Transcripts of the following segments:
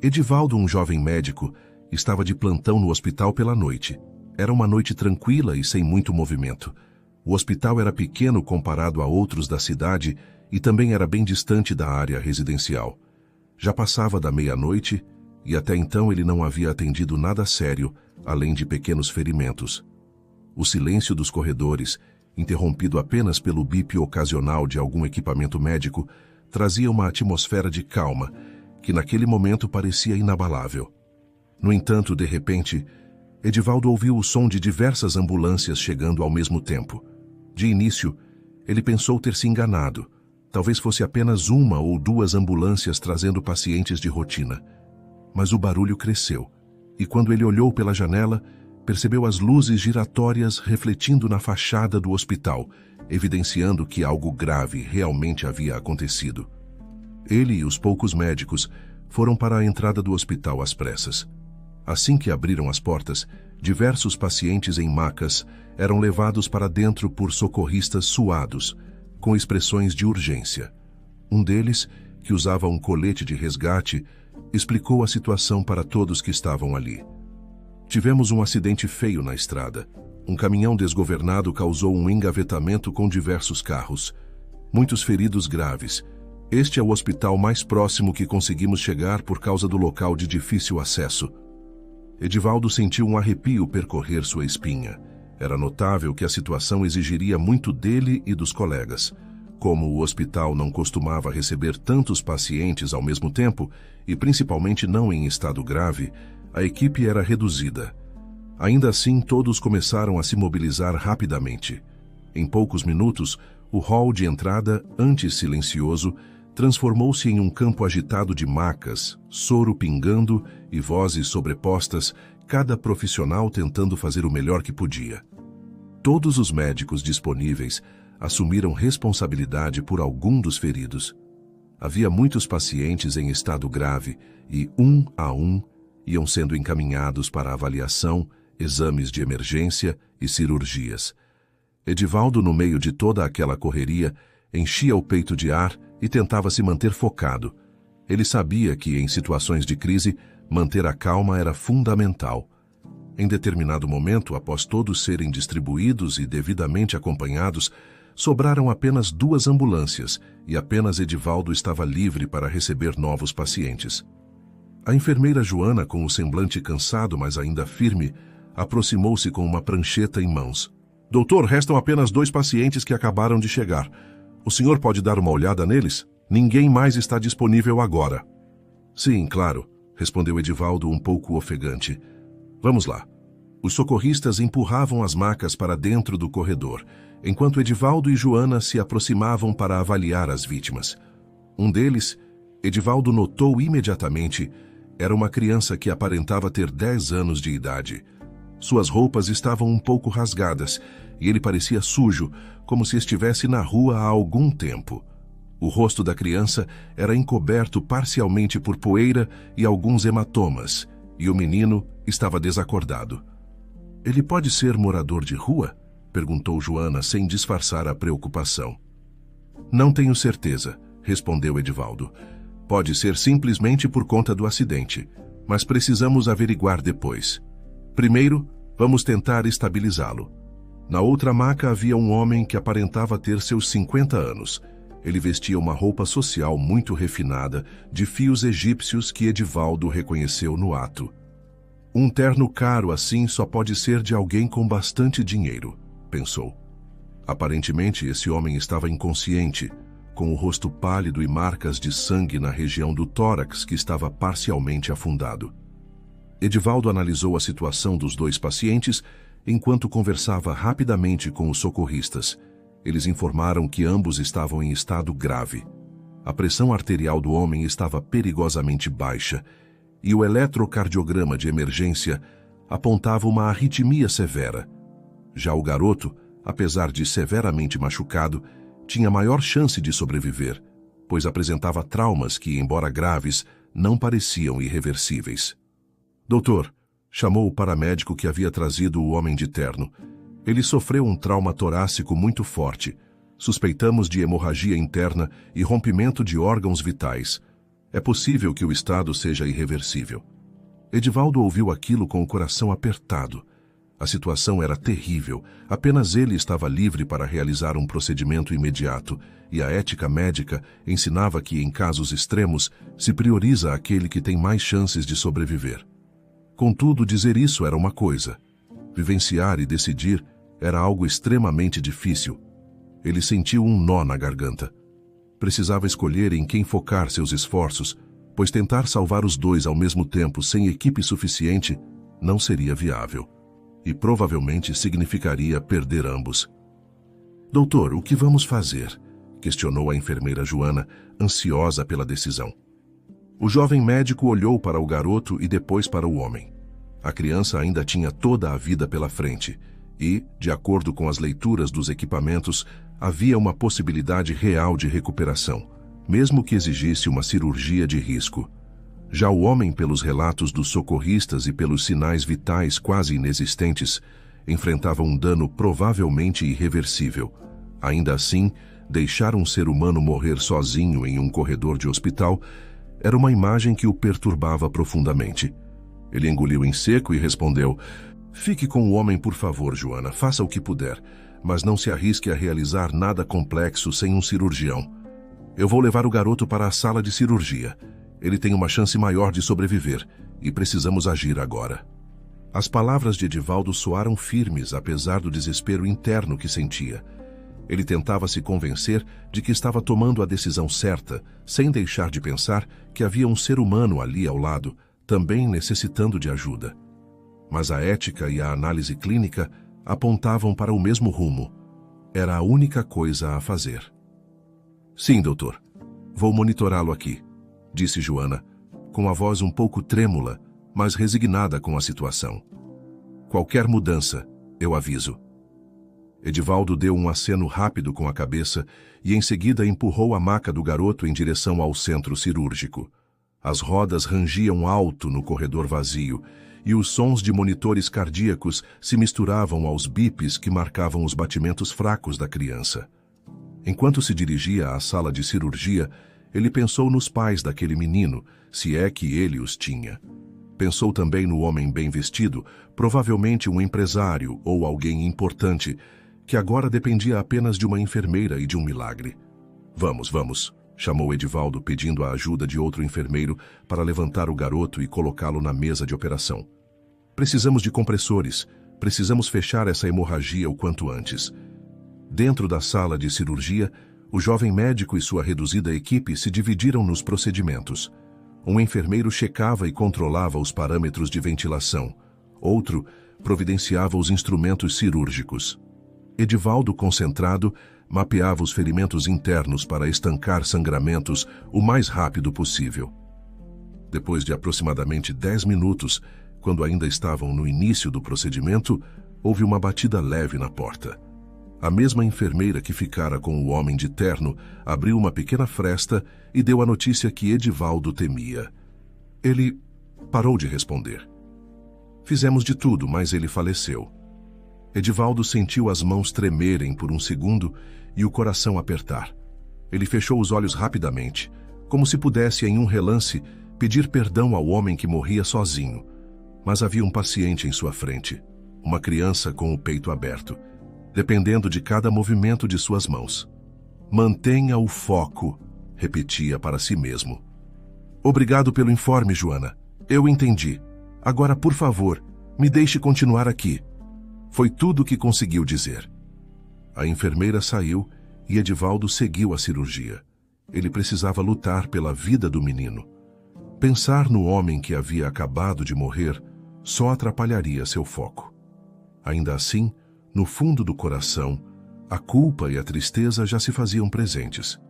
Edivaldo, um jovem médico, estava de plantão no hospital pela noite. Era uma noite tranquila e sem muito movimento. O hospital era pequeno comparado a outros da cidade e também era bem distante da área residencial. Já passava da meia-noite e até então ele não havia atendido nada sério, além de pequenos ferimentos. O silêncio dos corredores, interrompido apenas pelo bip ocasional de algum equipamento médico, trazia uma atmosfera de calma, que naquele momento parecia inabalável. No entanto, de repente, Edivaldo ouviu o som de diversas ambulâncias chegando ao mesmo tempo. De início, ele pensou ter se enganado. Talvez fosse apenas uma ou duas ambulâncias trazendo pacientes de rotina. Mas o barulho cresceu, e quando ele olhou pela janela, percebeu as luzes giratórias refletindo na fachada do hospital, evidenciando que algo grave realmente havia acontecido. Ele e os poucos médicos foram para a entrada do hospital às pressas. Assim que abriram as portas, diversos pacientes em macas eram levados para dentro por socorristas suados, com expressões de urgência. Um deles, que usava um colete de resgate, explicou a situação para todos que estavam ali. Tivemos um acidente feio na estrada. Um caminhão desgovernado causou um engavetamento com diversos carros. Muitos feridos graves. Este é o hospital mais próximo que conseguimos chegar por causa do local de difícil acesso. Edivaldo sentiu um arrepio percorrer sua espinha. Era notável que a situação exigiria muito dele e dos colegas. Como o hospital não costumava receber tantos pacientes ao mesmo tempo, e principalmente não em estado grave, a equipe era reduzida. Ainda assim, todos começaram a se mobilizar rapidamente. Em poucos minutos, o hall de entrada, antes silencioso, transformou-se em um campo agitado de macas, soro pingando e vozes sobrepostas, cada profissional tentando fazer o melhor que podia. Todos os médicos disponíveis assumiram responsabilidade por algum dos feridos. Havia muitos pacientes em estado grave e, um a um, iam sendo encaminhados para avaliação, exames de emergência e cirurgias. Edivaldo, no meio de toda aquela correria, enchia o peito de ar e tentava se manter focado. Ele sabia que, em situações de crise, manter a calma era fundamental. Em determinado momento, após todos serem distribuídos e devidamente acompanhados, sobraram apenas 2 ambulâncias e apenas Edivaldo estava livre para receber novos pacientes. A enfermeira Joana, com o semblante cansado, mas ainda firme, aproximou-se com uma prancheta em mãos. Doutor, restam apenas 2 pacientes que acabaram de chegar. O senhor pode dar uma olhada neles? Ninguém mais está disponível agora. Sim, claro, respondeu Edivaldo um pouco ofegante. Vamos lá. Os socorristas empurravam as macas para dentro do corredor, enquanto Edivaldo e Joana se aproximavam para avaliar as vítimas. Um deles, Edivaldo notou imediatamente, era uma criança que aparentava ter 10 anos de idade. Suas roupas estavam um pouco rasgadas e ele parecia sujo, como se estivesse na rua há algum tempo. O rosto da criança era encoberto parcialmente por poeira e alguns hematomas, e o menino estava desacordado. Ele pode ser morador de rua? Perguntou Joana sem disfarçar a preocupação. Não tenho certeza, respondeu Edivaldo. Pode ser simplesmente por conta do acidente, mas precisamos averiguar depois. Primeiro, vamos tentar estabilizá-lo. Na outra maca havia um homem que aparentava ter seus 50 anos. Ele vestia uma roupa social muito refinada, de fios egípcios que Edivaldo reconheceu no ato. Um terno caro assim só pode ser de alguém com bastante dinheiro, pensou. Aparentemente, esse homem estava inconsciente, com o rosto pálido e marcas de sangue na região do tórax que estava parcialmente afundado. Edivaldo analisou a situação dos 2 pacientes enquanto conversava rapidamente com os socorristas. Eles informaram que ambos estavam em estado grave. A pressão arterial do homem estava perigosamente baixa e o eletrocardiograma de emergência apontava uma arritmia severa. Já o garoto, apesar de severamente machucado, tinha maior chance de sobreviver, pois apresentava traumas que, embora graves, não pareciam irreversíveis. Doutor, chamou o paramédico que havia trazido o homem de terno. Ele sofreu um trauma torácico muito forte. Suspeitamos de hemorragia interna e rompimento de órgãos vitais. É possível que o estado seja irreversível. Edivaldo ouviu aquilo com o coração apertado. A situação era terrível. Apenas ele estava livre para realizar um procedimento imediato, e a ética médica ensinava que, em casos extremos, se prioriza aquele que tem mais chances de sobreviver. Contudo, dizer isso era uma coisa. Vivenciar e decidir era algo extremamente difícil. Ele sentiu um nó na garganta. Precisava escolher em quem focar seus esforços, pois tentar salvar os dois ao mesmo tempo sem equipe suficiente não seria viável. E provavelmente significaria perder ambos. Doutor, o que vamos fazer? Questionou a enfermeira Joana, ansiosa pela decisão. O jovem médico olhou para o garoto e depois para o homem. A criança ainda tinha toda a vida pela frente e, de acordo com as leituras dos equipamentos, havia uma possibilidade real de recuperação, mesmo que exigisse uma cirurgia de risco. Já o homem, pelos relatos dos socorristas e pelos sinais vitais quase inexistentes, enfrentava um dano provavelmente irreversível. Ainda assim, deixar um ser humano morrer sozinho em um corredor de hospital era uma imagem que o perturbava profundamente. Ele engoliu em seco e respondeu: "Fique com o homem, por favor, Joana. Faça o que puder, mas não se arrisque a realizar nada complexo sem um cirurgião. Eu vou levar o garoto para a sala de cirurgia. Ele tem uma chance maior de sobreviver e precisamos agir agora." As palavras de Edivaldo soaram firmes, apesar do desespero interno que sentia. Ele tentava se convencer de que estava tomando a decisão certa, sem deixar de pensar que havia um ser humano ali ao lado, também necessitando de ajuda. Mas a ética e a análise clínica apontavam para o mesmo rumo. Era a única coisa a fazer. "Sim, doutor. Vou monitorá-lo aqui", disse Joana, com a voz um pouco trêmula, mas resignada com a situação. "Qualquer mudança, eu aviso." Edivaldo deu um aceno rápido com a cabeça e em seguida empurrou a maca do garoto em direção ao centro cirúrgico. As rodas rangiam alto no corredor vazio e os sons de monitores cardíacos se misturavam aos bips que marcavam os batimentos fracos da criança. Enquanto se dirigia à sala de cirurgia, ele pensou nos pais daquele menino, se é que ele os tinha. Pensou também no homem bem vestido, provavelmente um empresário ou alguém importante, que agora dependia apenas de uma enfermeira e de um milagre. Vamos, chamou Edivaldo, pedindo a ajuda de outro enfermeiro para levantar o garoto e colocá-lo na mesa de operação. "Precisamos de compressores. Precisamos fechar essa hemorragia o quanto antes." Dentro da sala de cirurgia, o jovem médico e sua reduzida equipe se dividiram nos procedimentos. Um enfermeiro checava e controlava os parâmetros de ventilação. Outro providenciava os instrumentos cirúrgicos. Edivaldo, concentrado, mapeava os ferimentos internos para estancar sangramentos o mais rápido possível. Depois de aproximadamente 10 minutos, quando ainda estavam no início do procedimento, houve uma batida leve na porta. A mesma enfermeira que ficara com o homem de terno abriu uma pequena fresta e deu a notícia que Edivaldo temia. Ele parou de responder. "Fizemos de tudo, mas ele faleceu." Edivaldo sentiu as mãos tremerem por um segundo e o coração apertar. Ele fechou os olhos rapidamente, como se pudesse, em um relance, pedir perdão ao homem que morria sozinho. Mas havia um paciente em sua frente, uma criança com o peito aberto, dependendo de cada movimento de suas mãos. "Mantenha o foco", repetia para si mesmo. "Obrigado pelo informe, Joana. Eu entendi. Agora, por favor, me deixe continuar aqui." Foi tudo o que conseguiu dizer. A enfermeira saiu e Edivaldo seguiu a cirurgia. Ele precisava lutar pela vida do menino. Pensar no homem que havia acabado de morrer só atrapalharia seu foco. Ainda assim, no fundo do coração, a culpa e a tristeza já se faziam presentes.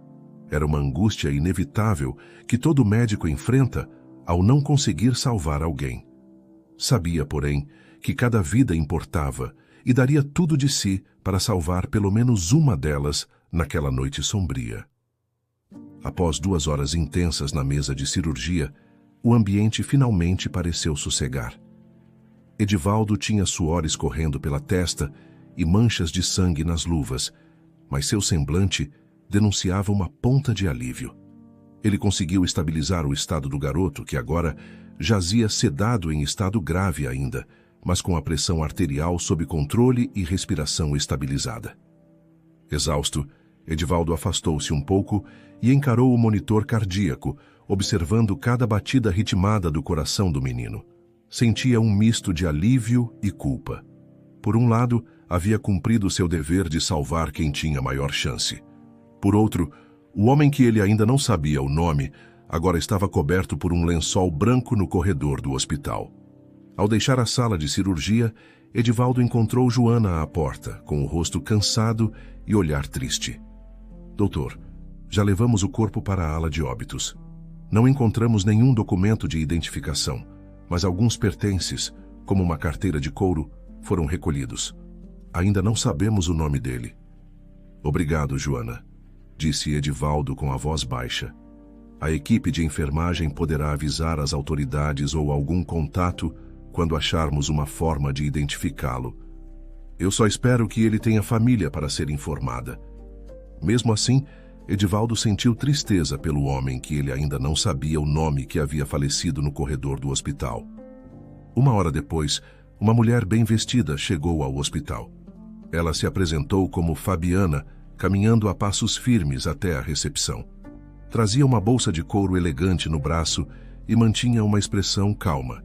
Era uma angústia inevitável que todo médico enfrenta ao não conseguir salvar alguém. Sabia, porém, que cada vida importava e daria tudo de si para salvar pelo menos uma delas naquela noite sombria. Após 2 horas intensas na mesa de cirurgia, o ambiente finalmente pareceu sossegar. Edivaldo tinha suor escorrendo pela testa e manchas de sangue nas luvas, mas seu semblante denunciava uma ponta de alívio. Ele conseguiu estabilizar o estado do garoto, que agora jazia sedado em estado grave ainda, mas com a pressão arterial sob controle e respiração estabilizada. Exausto, Edivaldo afastou-se um pouco e encarou o monitor cardíaco, observando cada batida ritmada do coração do menino. Sentia um misto de alívio e culpa. Por um lado, havia cumprido seu dever de salvar quem tinha maior chance. Por outro, o homem que ele ainda não sabia o nome, agora estava coberto por um lençol branco no corredor do hospital. Ao deixar a sala de cirurgia, Edivaldo encontrou Joana à porta, com o rosto cansado e olhar triste. Doutor, já levamos o corpo para a ala de óbitos. Não encontramos nenhum documento de identificação, mas alguns pertences, como uma carteira de couro, foram recolhidos. Ainda não sabemos o nome dele. Obrigado, Joana, disse Edivaldo com a voz baixa. A equipe de enfermagem poderá avisar as autoridades ou algum contato quando acharmos uma forma de identificá-lo. Eu só espero que ele tenha família para ser informada. Mesmo assim, Edivaldo sentiu tristeza pelo homem que ele ainda não sabia o nome que havia falecido no corredor do hospital. Uma hora depois, uma mulher bem vestida chegou ao hospital. Ela se apresentou como Fabiana, caminhando a passos firmes até a recepção. Trazia uma bolsa de couro elegante no braço e mantinha uma expressão calma,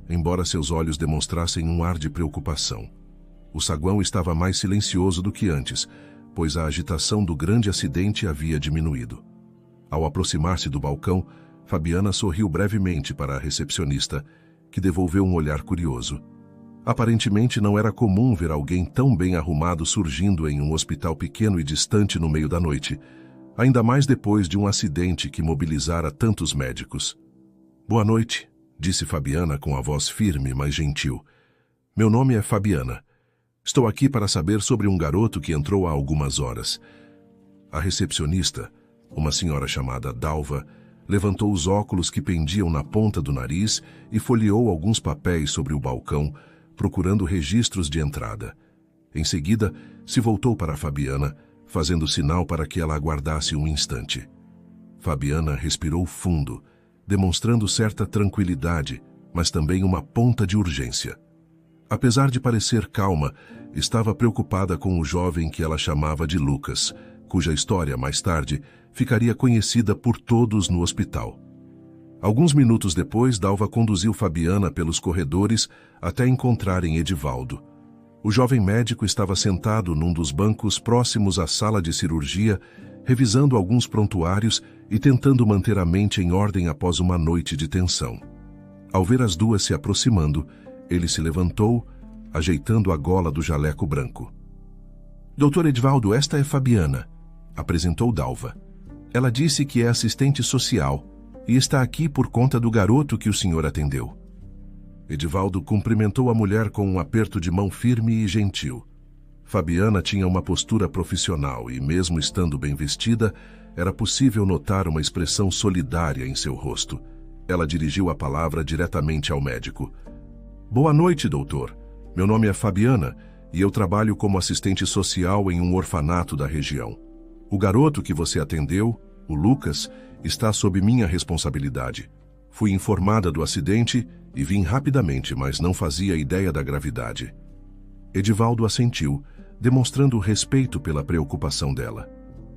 embora seus olhos demonstrassem um ar de preocupação. O saguão estava mais silencioso do que antes, pois a agitação do grande acidente havia diminuído. Ao aproximar-se do balcão, Fabiana sorriu brevemente para a recepcionista, que devolveu um olhar curioso. Aparentemente não era comum ver alguém tão bem arrumado surgindo em um hospital pequeno e distante no meio da noite, ainda mais depois de um acidente que mobilizara tantos médicos. Boa noite, disse Fabiana com a voz firme, mas gentil. Meu nome é Fabiana. Estou aqui para saber sobre um garoto que entrou há algumas horas. A recepcionista, uma senhora chamada Dalva, levantou os óculos que pendiam na ponta do nariz e folheou alguns papéis sobre o balcão, procurando registros de entrada. Em seguida, se voltou para Fabiana, fazendo sinal para que ela aguardasse um instante. Fabiana respirou fundo, demonstrando certa tranquilidade, mas também uma ponta de urgência. Apesar de parecer calma, estava preocupada com o jovem que ela chamava de Lucas, cuja história, mais tarde, ficaria conhecida por todos no hospital. Alguns minutos depois, Dalva conduziu Fabiana pelos corredores até encontrarem Edivaldo. O jovem médico estava sentado num dos bancos próximos à sala de cirurgia, revisando alguns prontuários e tentando manter a mente em ordem após uma noite de tensão. Ao ver as duas se aproximando, ele se levantou, ajeitando a gola do jaleco branco. Doutor Edivaldo, esta é Fabiana, apresentou Dalva. Ela disse que é assistente social e está aqui por conta do garoto que o senhor atendeu. Edivaldo cumprimentou a mulher com um aperto de mão firme e gentil. Fabiana tinha uma postura profissional e, mesmo estando bem vestida, era possível notar uma expressão solidária em seu rosto. Ela dirigiu a palavra diretamente ao médico. Boa noite, doutor. Meu nome é Fabiana e eu trabalho como assistente social em um orfanato da região. O garoto que você atendeu, o Lucas, está sob minha responsabilidade. Fui informada do acidente e vim rapidamente, mas não fazia ideia da gravidade. Edivaldo assentiu, demonstrando respeito pela preocupação dela.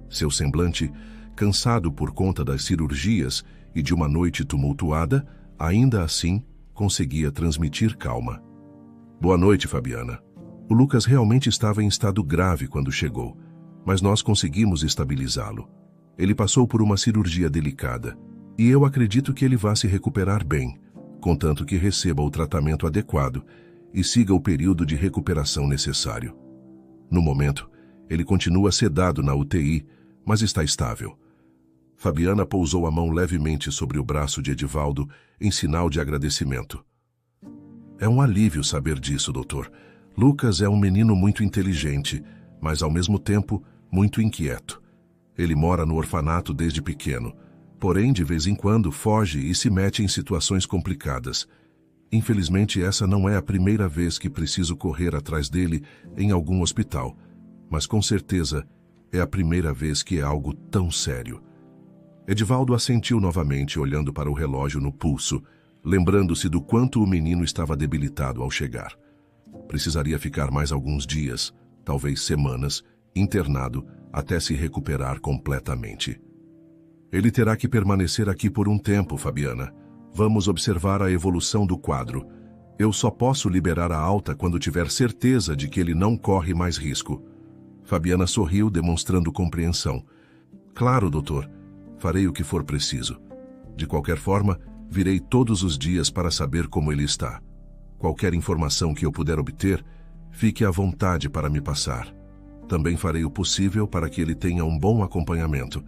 Seu semblante, cansado por conta das cirurgias e de uma noite tumultuada, ainda assim conseguia transmitir calma. Boa noite, Fabiana. O Lucas realmente estava em estado grave quando chegou, mas nós conseguimos estabilizá-lo. Ele passou por uma cirurgia delicada, e eu acredito que ele vá se recuperar bem, contanto que receba o tratamento adequado e siga o período de recuperação necessário. No momento, ele continua sedado na UTI, mas está estável. Fabiana pousou a mão levemente sobre o braço de Edivaldo em sinal de agradecimento. É um alívio saber disso, doutor. Lucas é um menino muito inteligente, mas ao mesmo tempo muito inquieto. Ele mora no orfanato desde pequeno, porém de vez em quando foge e se mete em situações complicadas. Infelizmente, essa não é a primeira vez que preciso correr atrás dele em algum hospital, mas com certeza é a primeira vez que é algo tão sério. Edivaldo assentiu novamente, olhando para o relógio no pulso, lembrando-se do quanto o menino estava debilitado ao chegar. Precisaria ficar mais alguns dias, talvez semanas, internado, até se recuperar completamente. Ele terá que permanecer aqui por um tempo, Fabiana. Vamos observar a evolução do quadro. Eu só posso liberar a alta quando tiver certeza de que ele não corre mais risco. Fabiana sorriu, demonstrando compreensão. Claro, doutor. Farei o que for preciso. De qualquer forma, virei todos os dias para saber como ele está. Qualquer informação que eu puder obter, fique à vontade para me passar. Também farei o possível para que ele tenha um bom acompanhamento,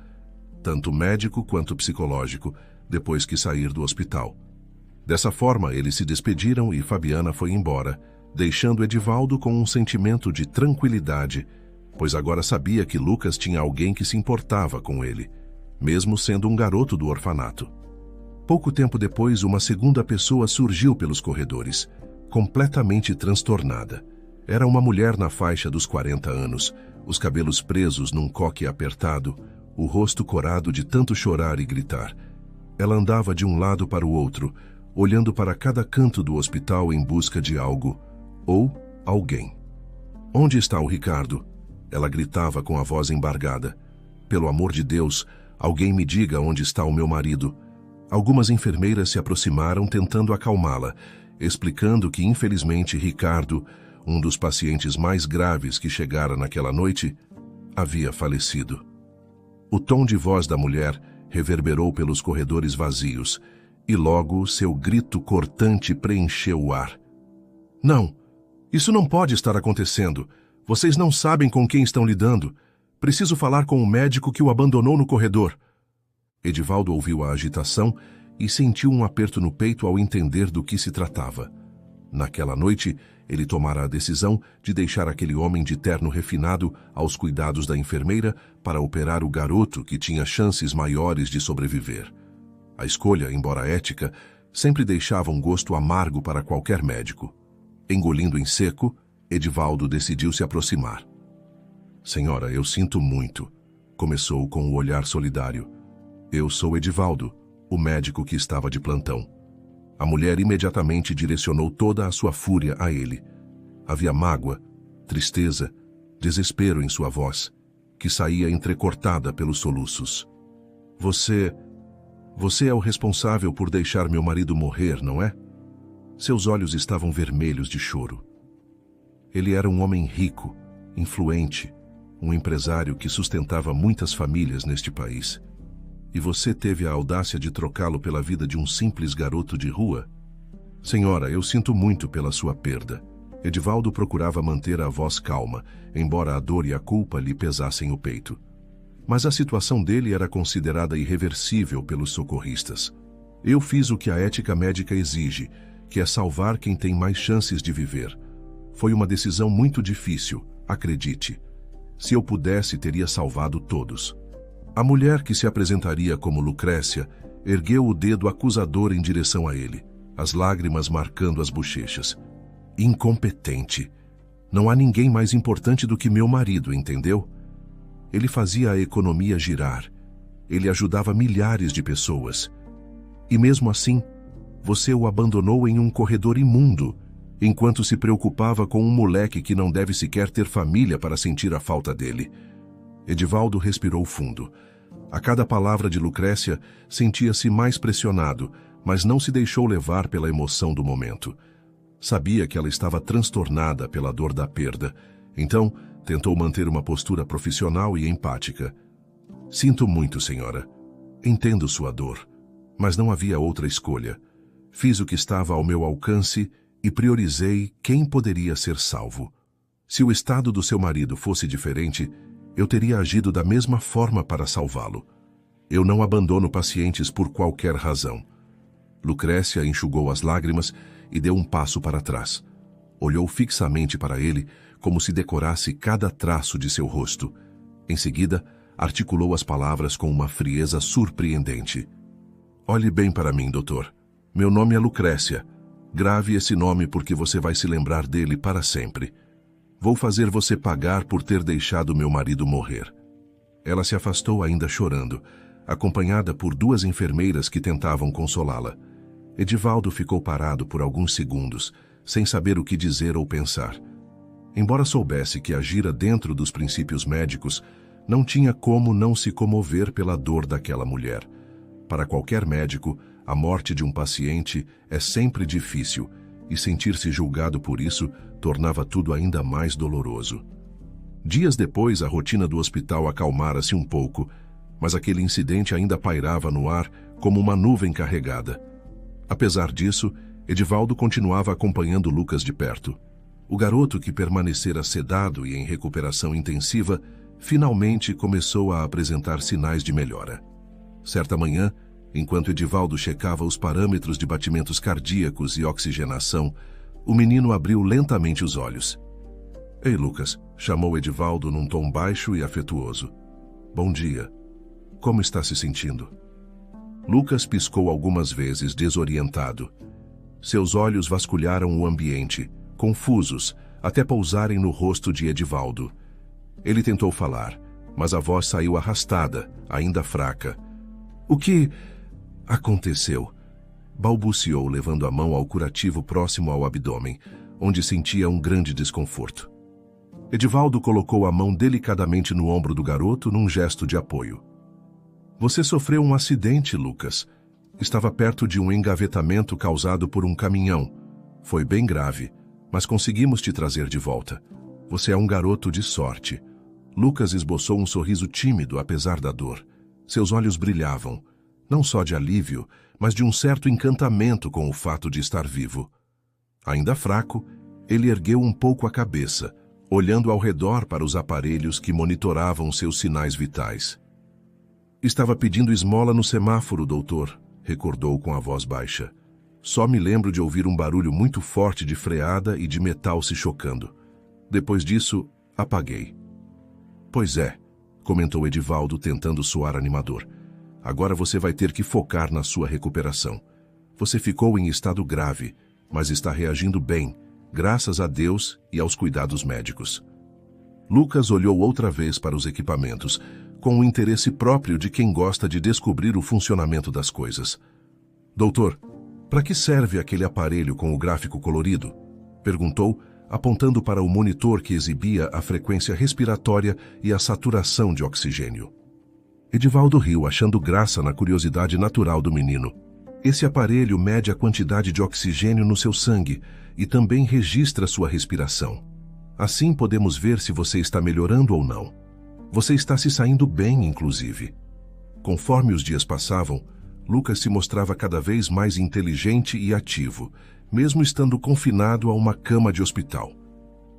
tanto médico quanto psicológico, depois que sair do hospital. Dessa forma, eles se despediram e Fabiana foi embora, deixando Edivaldo com um sentimento de tranquilidade, pois agora sabia que Lucas tinha alguém que se importava com ele, mesmo sendo um garoto do orfanato. Pouco tempo depois, uma segunda pessoa surgiu pelos corredores, completamente transtornada. Era uma mulher na faixa dos 40 anos, os cabelos presos num coque apertado, o rosto corado de tanto chorar e gritar. Ela andava de um lado para o outro, olhando para cada canto do hospital em busca de algo ou alguém. "Onde está o Ricardo?" Ela gritava com a voz embargada. "Pelo amor de Deus, alguém me diga onde está o meu marido." Algumas enfermeiras se aproximaram tentando acalmá-la, explicando que, infelizmente, Ricardo, um dos pacientes mais graves que chegara naquela noite, havia falecido. O tom de voz da mulher reverberou pelos corredores vazios, e logo seu grito cortante preencheu o ar. "Não! Isso não pode estar acontecendo! Vocês não sabem com quem estão lidando! Preciso falar com o médico que o abandonou no corredor!" Edivaldo ouviu a agitação e sentiu um aperto no peito ao entender do que se tratava. Naquela noite, ele tomara a decisão de deixar aquele homem de terno refinado aos cuidados da enfermeira para operar o garoto que tinha chances maiores de sobreviver. A escolha, embora ética, sempre deixava um gosto amargo para qualquer médico. Engolindo em seco, Edivaldo decidiu se aproximar. "Senhora, eu sinto muito", começou com o olhar solidário. "Eu sou Edivaldo, o médico que estava de plantão." A mulher imediatamente direcionou toda a sua fúria a ele. Havia mágoa, tristeza, desespero em sua voz, que saía entrecortada pelos soluços. Você é o responsável por deixar meu marido morrer, não é?" Seus olhos estavam vermelhos de choro. Ele era um homem rico, influente, um empresário que sustentava muitas famílias neste país. E você teve a audácia de trocá-lo pela vida de um simples garoto de rua? "Senhora, eu sinto muito pela sua perda." Edivaldo procurava manter a voz calma, embora a dor e a culpa lhe pesassem o peito. Mas a situação dele era considerada irreversível pelos socorristas. "Eu fiz o que a ética médica exige, que é salvar quem tem mais chances de viver. Foi uma decisão muito difícil, acredite. Se eu pudesse, teria salvado todos." A mulher, que se apresentaria como Lucrécia, ergueu o dedo acusador em direção a ele, as lágrimas marcando as bochechas. "Incompetente. Não há ninguém mais importante do que meu marido, entendeu? Ele fazia a economia girar. Ele ajudava milhares de pessoas. E mesmo assim, você o abandonou em um corredor imundo, enquanto se preocupava com um moleque que não deve sequer ter família para sentir a falta dele." Edivaldo respirou fundo. A cada palavra de Lucrécia, sentia-se mais pressionado, mas não se deixou levar pela emoção do momento. Sabia que ela estava transtornada pela dor da perda, então tentou manter uma postura profissional e empática. "Sinto muito, senhora. Entendo sua dor, mas não havia outra escolha. Fiz o que estava ao meu alcance e priorizei quem poderia ser salvo. Se o estado do seu marido fosse diferente, eu teria agido da mesma forma para salvá-lo. Eu não abandono pacientes por qualquer razão." Lucrécia enxugou as lágrimas e deu um passo para trás. Olhou fixamente para ele, como se decorasse cada traço de seu rosto. Em seguida, articulou as palavras com uma frieza surpreendente. "Olhe bem para mim, doutor. Meu nome é Lucrécia. Grave esse nome porque você vai se lembrar dele para sempre. Vou fazer você pagar por ter deixado meu marido morrer." Ela se afastou ainda chorando, acompanhada por 2 enfermeiras que tentavam consolá-la. Edivaldo ficou parado por alguns segundos, sem saber o que dizer ou pensar. Embora soubesse que agira dentro dos princípios médicos, não tinha como não se comover pela dor daquela mulher. Para qualquer médico, a morte de um paciente é sempre difícil, e sentir-se julgado por isso tornava tudo ainda mais doloroso. Dias depois, a rotina do hospital acalmara-se um pouco, mas aquele incidente ainda pairava no ar como uma nuvem carregada. Apesar disso, Edivaldo continuava acompanhando Lucas de perto. O garoto, que permanecera sedado e em recuperação intensiva, finalmente começou a apresentar sinais de melhora. Certa manhã, enquanto Edivaldo checava os parâmetros de batimentos cardíacos e oxigenação, o menino abriu lentamente os olhos. "Ei, Lucas", chamou Edivaldo num tom baixo e afetuoso. "Bom dia. Como está se sentindo?" Lucas piscou algumas vezes, desorientado. Seus olhos vasculharam o ambiente, confusos, até pousarem no rosto de Edivaldo. Ele tentou falar, mas a voz saiu arrastada, ainda fraca. "O que aconteceu?" balbuciou, levando a mão ao curativo próximo ao abdômen, onde sentia um grande desconforto. Edivaldo colocou a mão delicadamente no ombro do garoto num gesto de apoio. "Você sofreu um acidente, Lucas. Estava perto de um engavetamento causado por um caminhão. Foi bem grave, mas conseguimos te trazer de volta. Você é um garoto de sorte." Lucas esboçou um sorriso tímido, apesar da dor. Seus olhos brilhavam, não só de alívio, mas de um certo encantamento com o fato de estar vivo. Ainda fraco, ele ergueu um pouco a cabeça, olhando ao redor para os aparelhos que monitoravam seus sinais vitais. "Estava pedindo esmola no semáforo, doutor", recordou com a voz baixa. "Só me lembro de ouvir um barulho muito forte de freada e de metal se chocando. Depois disso, apaguei." "Pois é", comentou Edivaldo, tentando soar animador. "Agora você vai ter que focar na sua recuperação. Você ficou em estado grave, mas está reagindo bem, graças a Deus e aos cuidados médicos." Lucas olhou outra vez para os equipamentos, com o interesse próprio de quem gosta de descobrir o funcionamento das coisas. "Doutor, para que serve aquele aparelho com o gráfico colorido?" perguntou, apontando para o monitor que exibia a frequência respiratória e a saturação de oxigênio. Edivaldo riu, achando graça na curiosidade natural do menino. "Esse aparelho mede a quantidade de oxigênio no seu sangue e também registra sua respiração. Assim podemos ver se você está melhorando ou não. Você está se saindo bem, inclusive." Conforme os dias passavam, Lucas se mostrava cada vez mais inteligente e ativo, mesmo estando confinado a uma cama de hospital.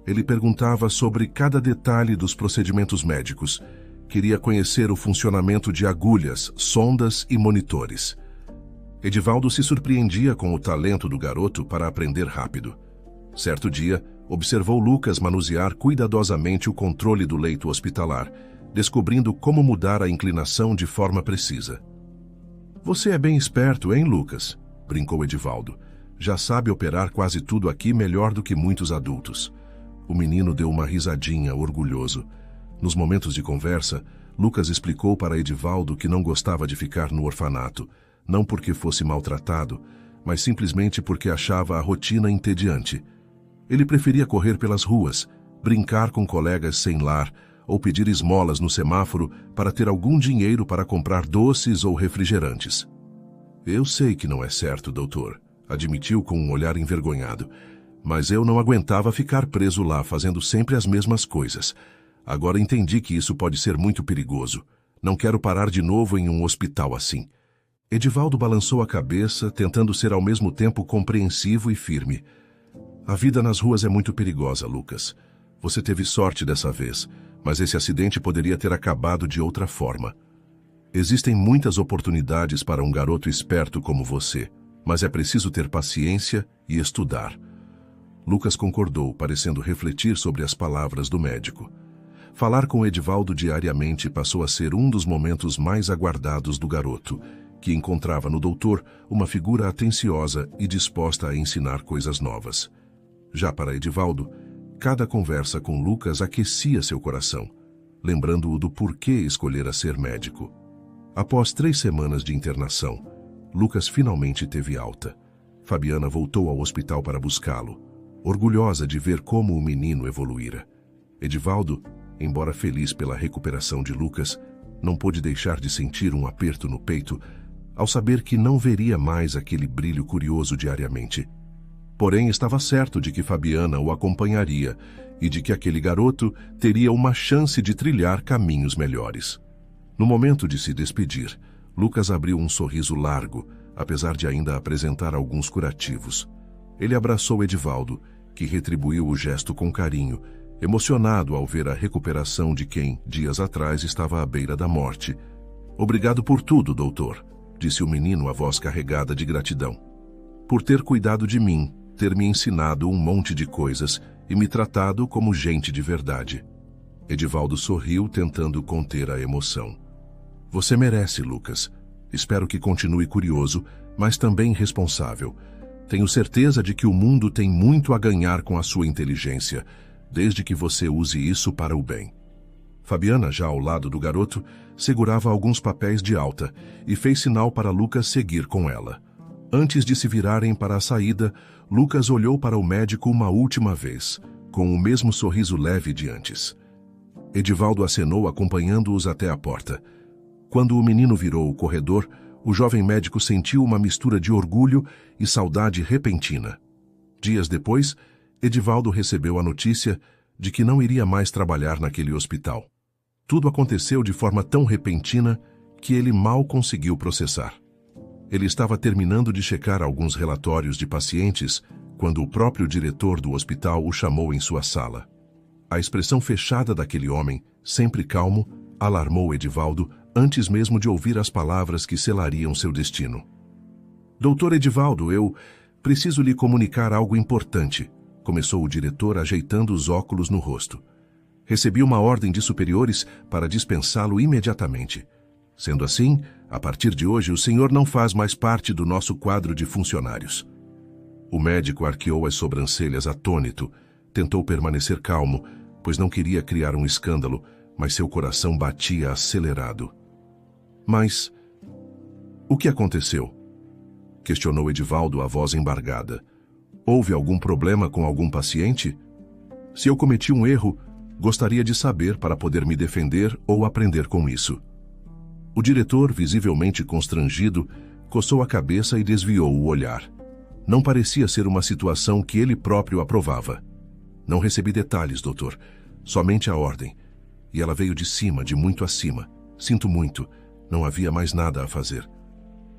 Ele perguntava sobre cada detalhe dos procedimentos médicos. Queria conhecer o funcionamento de agulhas, sondas e monitores. Edivaldo se surpreendia com o talento do garoto para aprender rápido. Certo dia, observou Lucas manusear cuidadosamente o controle do leito hospitalar, descobrindo como mudar a inclinação de forma precisa. "Você é bem esperto, hein, Lucas?" brincou Edivaldo. "Já sabe operar quase tudo aqui melhor do que muitos adultos." O menino deu uma risadinha, orgulhoso. Nos momentos de conversa, Lucas explicou para Edivaldo que não gostava de ficar no orfanato, não porque fosse maltratado, mas simplesmente porque achava a rotina entediante. Ele preferia correr pelas ruas, brincar com colegas sem lar ou pedir esmolas no semáforo para ter algum dinheiro para comprar doces ou refrigerantes. "Eu sei que não é certo, doutor", admitiu com um olhar envergonhado, "mas eu não aguentava ficar preso lá fazendo sempre as mesmas coisas. Agora entendi que isso pode ser muito perigoso. Não quero parar de novo em um hospital assim." Edivaldo balançou a cabeça, tentando ser ao mesmo tempo compreensivo e firme. "A vida nas ruas é muito perigosa, Lucas. Você teve sorte dessa vez, mas esse acidente poderia ter acabado de outra forma. Existem muitas oportunidades para um garoto esperto como você, mas é preciso ter paciência e estudar." Lucas concordou, parecendo refletir sobre as palavras do médico. Falar com Edivaldo diariamente passou a ser um dos momentos mais aguardados do garoto, que encontrava no doutor uma figura atenciosa e disposta a ensinar coisas novas. Já para Edivaldo, cada conversa com Lucas aquecia seu coração, lembrando-o do porquê escolhera ser médico. Após 3 semanas de internação, Lucas finalmente teve alta. Fabiana voltou ao hospital para buscá-lo, orgulhosa de ver como o menino evoluíra. Edivaldo, embora feliz pela recuperação de Lucas, não pôde deixar de sentir um aperto no peito ao saber que não veria mais aquele brilho curioso diariamente. Porém, estava certo de que Fabiana o acompanharia e de que aquele garoto teria uma chance de trilhar caminhos melhores. No momento de se despedir, Lucas abriu um sorriso largo, apesar de ainda apresentar alguns curativos. Ele abraçou Edivaldo, que retribuiu o gesto com carinho, emocionado ao ver a recuperação de quem, dias atrás, estava à beira da morte. "Obrigado por tudo, doutor", disse o menino, a voz carregada de gratidão. "Por ter cuidado de mim, ter me ensinado um monte de coisas e me tratado como gente de verdade." Edivaldo sorriu, tentando conter a emoção. "Você merece, Lucas. Espero que continue curioso, mas também responsável. Tenho certeza de que o mundo tem muito a ganhar com a sua inteligência, desde que você use isso para o bem." Fabiana, já ao lado do garoto, segurava alguns papéis de alta e fez sinal para Lucas seguir com ela. Antes de se virarem para a saída, Lucas olhou para o médico uma última vez, com o mesmo sorriso leve de antes. Edivaldo acenou, acompanhando-os até a porta. Quando o menino virou o corredor, o jovem médico sentiu uma mistura de orgulho e saudade repentina. Dias depois, Edivaldo recebeu a notícia de que não iria mais trabalhar naquele hospital. Tudo aconteceu de forma tão repentina que ele mal conseguiu processar. Ele estava terminando de checar alguns relatórios de pacientes quando o próprio diretor do hospital o chamou em sua sala. A expressão fechada daquele homem, sempre calmo, alarmou Edivaldo antes mesmo de ouvir as palavras que selariam seu destino. "Doutor Edivaldo, eu preciso lhe comunicar algo importante", começou o diretor, ajeitando os óculos no rosto. "Recebi uma ordem de superiores para dispensá-lo imediatamente. Sendo assim, a partir de hoje o senhor não faz mais parte do nosso quadro de funcionários." O médico arqueou as sobrancelhas atônito, tentou permanecer calmo, pois não queria criar um escândalo, mas seu coração batia acelerado. "Mas o que aconteceu?" questionou Edivaldo, a voz embargada. "Houve algum problema com algum paciente? Se eu cometi um erro, gostaria de saber para poder me defender ou aprender com isso." O diretor, visivelmente constrangido, coçou a cabeça e desviou o olhar. Não parecia ser uma situação que ele próprio aprovava. "Não recebi detalhes, doutor. Somente a ordem. E ela veio de cima, de muito acima. Sinto muito. Não havia mais nada a fazer."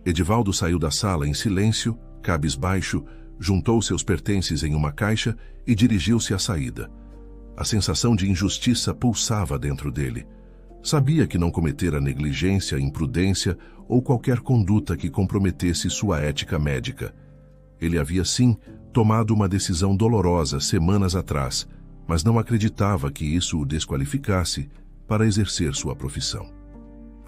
Edivaldo saiu da sala em silêncio, cabisbaixo, juntou seus pertences em uma caixa e dirigiu-se à saída. A sensação de injustiça pulsava dentro dele. Sabia que não cometera negligência, imprudência ou qualquer conduta que comprometesse sua ética médica. Ele havia, sim, tomado uma decisão dolorosa semanas atrás, mas não acreditava que isso o desqualificasse para exercer sua profissão.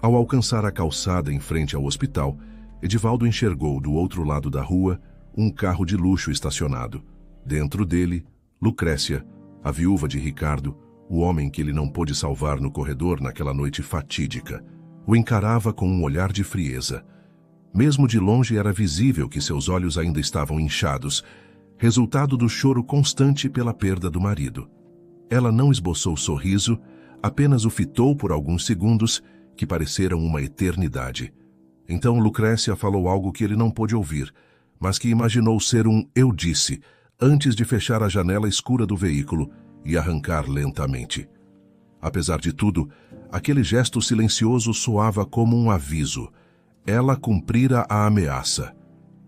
Ao alcançar a calçada em frente ao hospital, Edivaldo enxergou do outro lado da rua um carro de luxo estacionado. Dentro dele, Lucrécia, a viúva de Ricardo, o homem que ele não pôde salvar no corredor naquela noite fatídica, o encarava com um olhar de frieza. Mesmo de longe era visível que seus olhos ainda estavam inchados, resultado do choro constante pela perda do marido. Ela não esboçou sorriso, apenas o fitou por alguns segundos, que pareceram uma eternidade. Então Lucrécia falou algo que ele não pôde ouvir, mas que imaginou ser um "eu disse", antes de fechar a janela escura do veículo e arrancar lentamente. Apesar de tudo, aquele gesto silencioso soava como um aviso. Ela cumprira a ameaça.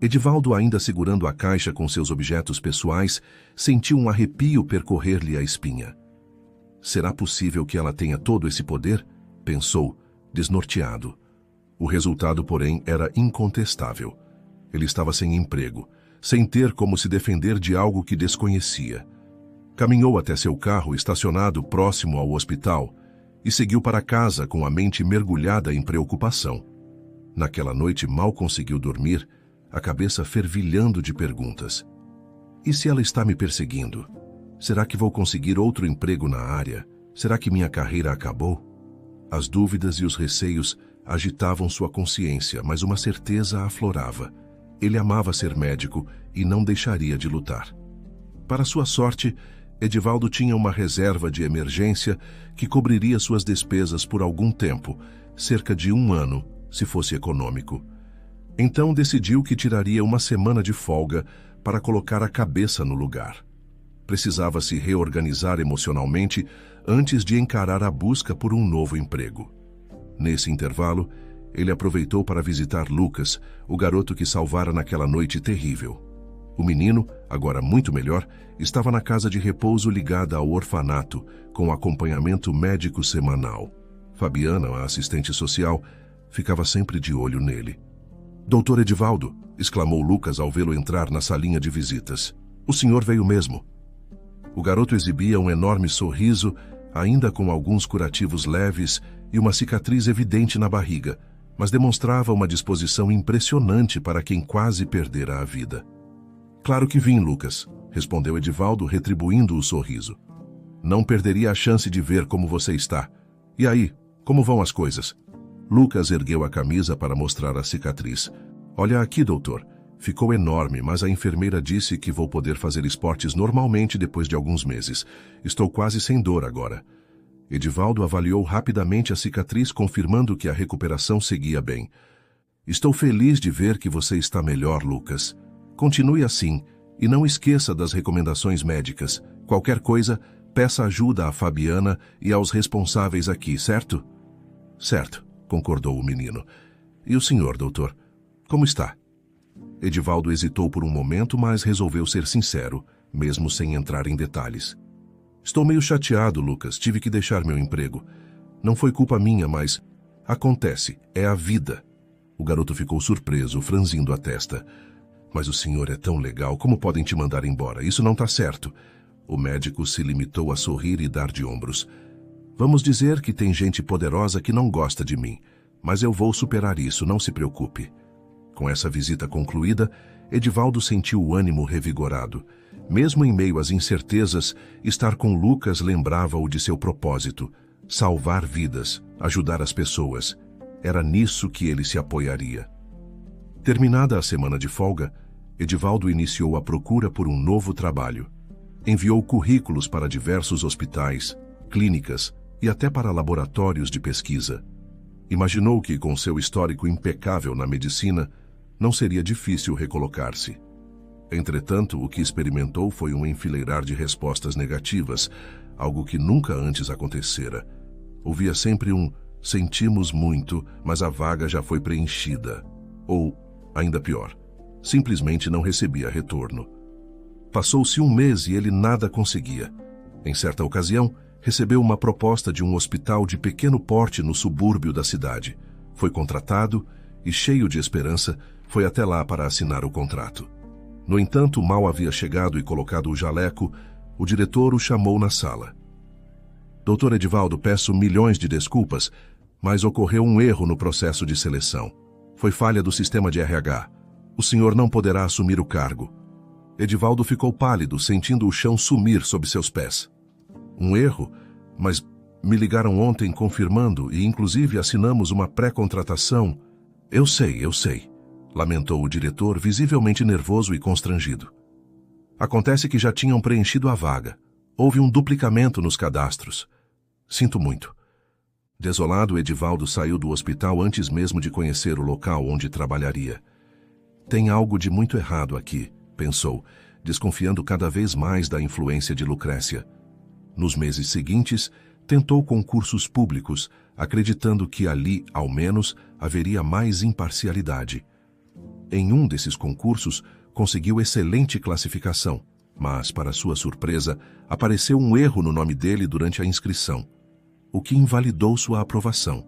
Edivaldo, ainda segurando a caixa com seus objetos pessoais, sentiu um arrepio percorrer-lhe a espinha. Será possível que ela tenha todo esse poder? Pensou, desnorteado. O resultado, porém, era incontestável. Ele estava sem emprego, sem ter como se defender de algo que desconhecia. Caminhou até seu carro estacionado próximo ao hospital e seguiu para casa com a mente mergulhada em preocupação. Naquela noite mal conseguiu dormir, a cabeça fervilhando de perguntas. E se ela está me perseguindo? Será que vou conseguir outro emprego na área? Será que minha carreira acabou? As dúvidas e os receios agitavam sua consciência, mas uma certeza a aflorava. Ele amava ser médico e não deixaria de lutar. Para sua sorte, Edivaldo tinha uma reserva de emergência que cobriria suas despesas por algum tempo, cerca de 1 ano, se fosse econômico. Então decidiu que tiraria uma semana de folga para colocar a cabeça no lugar. Precisava se reorganizar emocionalmente antes de encarar a busca por um novo emprego. Nesse intervalo, ele aproveitou para visitar Lucas, o garoto que salvara naquela noite terrível. O menino, agora muito melhor, estava na casa de repouso ligada ao orfanato, com acompanhamento médico semanal. Fabiana, a assistente social, ficava sempre de olho nele. "Doutor Edivaldo", exclamou Lucas ao vê-lo entrar na salinha de visitas. "O senhor veio mesmo." O garoto exibia um enorme sorriso, ainda com alguns curativos leves e uma cicatriz evidente na barriga, mas demonstrava uma disposição impressionante para quem quase perdera a vida. "Claro que vim, Lucas", respondeu Edivaldo, retribuindo o sorriso. "Não perderia a chance de ver como você está. E aí, como vão as coisas?" Lucas ergueu a camisa para mostrar a cicatriz. "Olha aqui, doutor. Ficou enorme, mas a enfermeira disse que vou poder fazer esportes normalmente depois de alguns meses. Estou quase sem dor agora." Edivaldo avaliou rapidamente a cicatriz, confirmando que a recuperação seguia bem. "Estou feliz de ver que você está melhor, Lucas. Continue assim e não esqueça das recomendações médicas. Qualquer coisa, peça ajuda à Fabiana e aos responsáveis aqui, certo?" "Certo", concordou o menino. "E o senhor, doutor? Como está?" Edivaldo hesitou por um momento, mas resolveu ser sincero, mesmo sem entrar em detalhes. "Estou meio chateado, Lucas. Tive que deixar meu emprego. Não foi culpa minha, mas acontece. É a vida." O garoto ficou surpreso, franzindo a testa. "Mas o senhor é tão legal. Como podem te mandar embora? Isso não está certo." O médico se limitou a sorrir e dar de ombros. "Vamos dizer que tem gente poderosa que não gosta de mim, mas eu vou superar isso, não se preocupe." Com essa visita concluída, Edivaldo sentiu o ânimo revigorado. Mesmo em meio às incertezas, estar com Lucas lembrava-o de seu propósito: salvar vidas, ajudar as pessoas. Era nisso que ele se apoiaria. Terminada a semana de folga, Edivaldo iniciou a procura por um novo trabalho. Enviou currículos para diversos hospitais, clínicas e até para laboratórios de pesquisa. Imaginou que, com seu histórico impecável na medicina, não seria difícil recolocar-se. Entretanto, o que experimentou foi um enfileirar de respostas negativas, algo que nunca antes acontecera. Ouvia sempre um "sentimos muito, mas a vaga já foi preenchida." Ou, ainda pior, simplesmente não recebia retorno. Passou-se 1 mês e ele nada conseguia. Em certa ocasião, recebeu uma proposta de um hospital de pequeno porte no subúrbio da cidade. Foi contratado e, cheio de esperança, foi até lá para assinar o contrato. No entanto, mal havia chegado e colocado o jaleco, o diretor o chamou na sala. "Doutor Edivaldo, peço milhões de desculpas, mas ocorreu um erro no processo de seleção. Foi falha do sistema de RH. O senhor não poderá assumir o cargo." Edivaldo ficou pálido, sentindo o chão sumir sob seus pés. "Um erro? Mas me ligaram ontem confirmando e inclusive assinamos uma pré-contratação." Eu sei, lamentou o diretor, visivelmente nervoso e constrangido. "Acontece que já tinham preenchido a vaga. Houve um duplicamento nos cadastros. Sinto muito." Desolado, Edivaldo saiu do hospital antes mesmo de conhecer o local onde trabalharia. "Tem algo de muito errado aqui", pensou, desconfiando cada vez mais da influência de Lucrécia. Nos meses seguintes, tentou concursos públicos, acreditando que ali, ao menos, haveria mais imparcialidade. Em um desses concursos, conseguiu excelente classificação, mas, para sua surpresa, apareceu um erro no nome dele durante a inscrição, o que invalidou sua aprovação.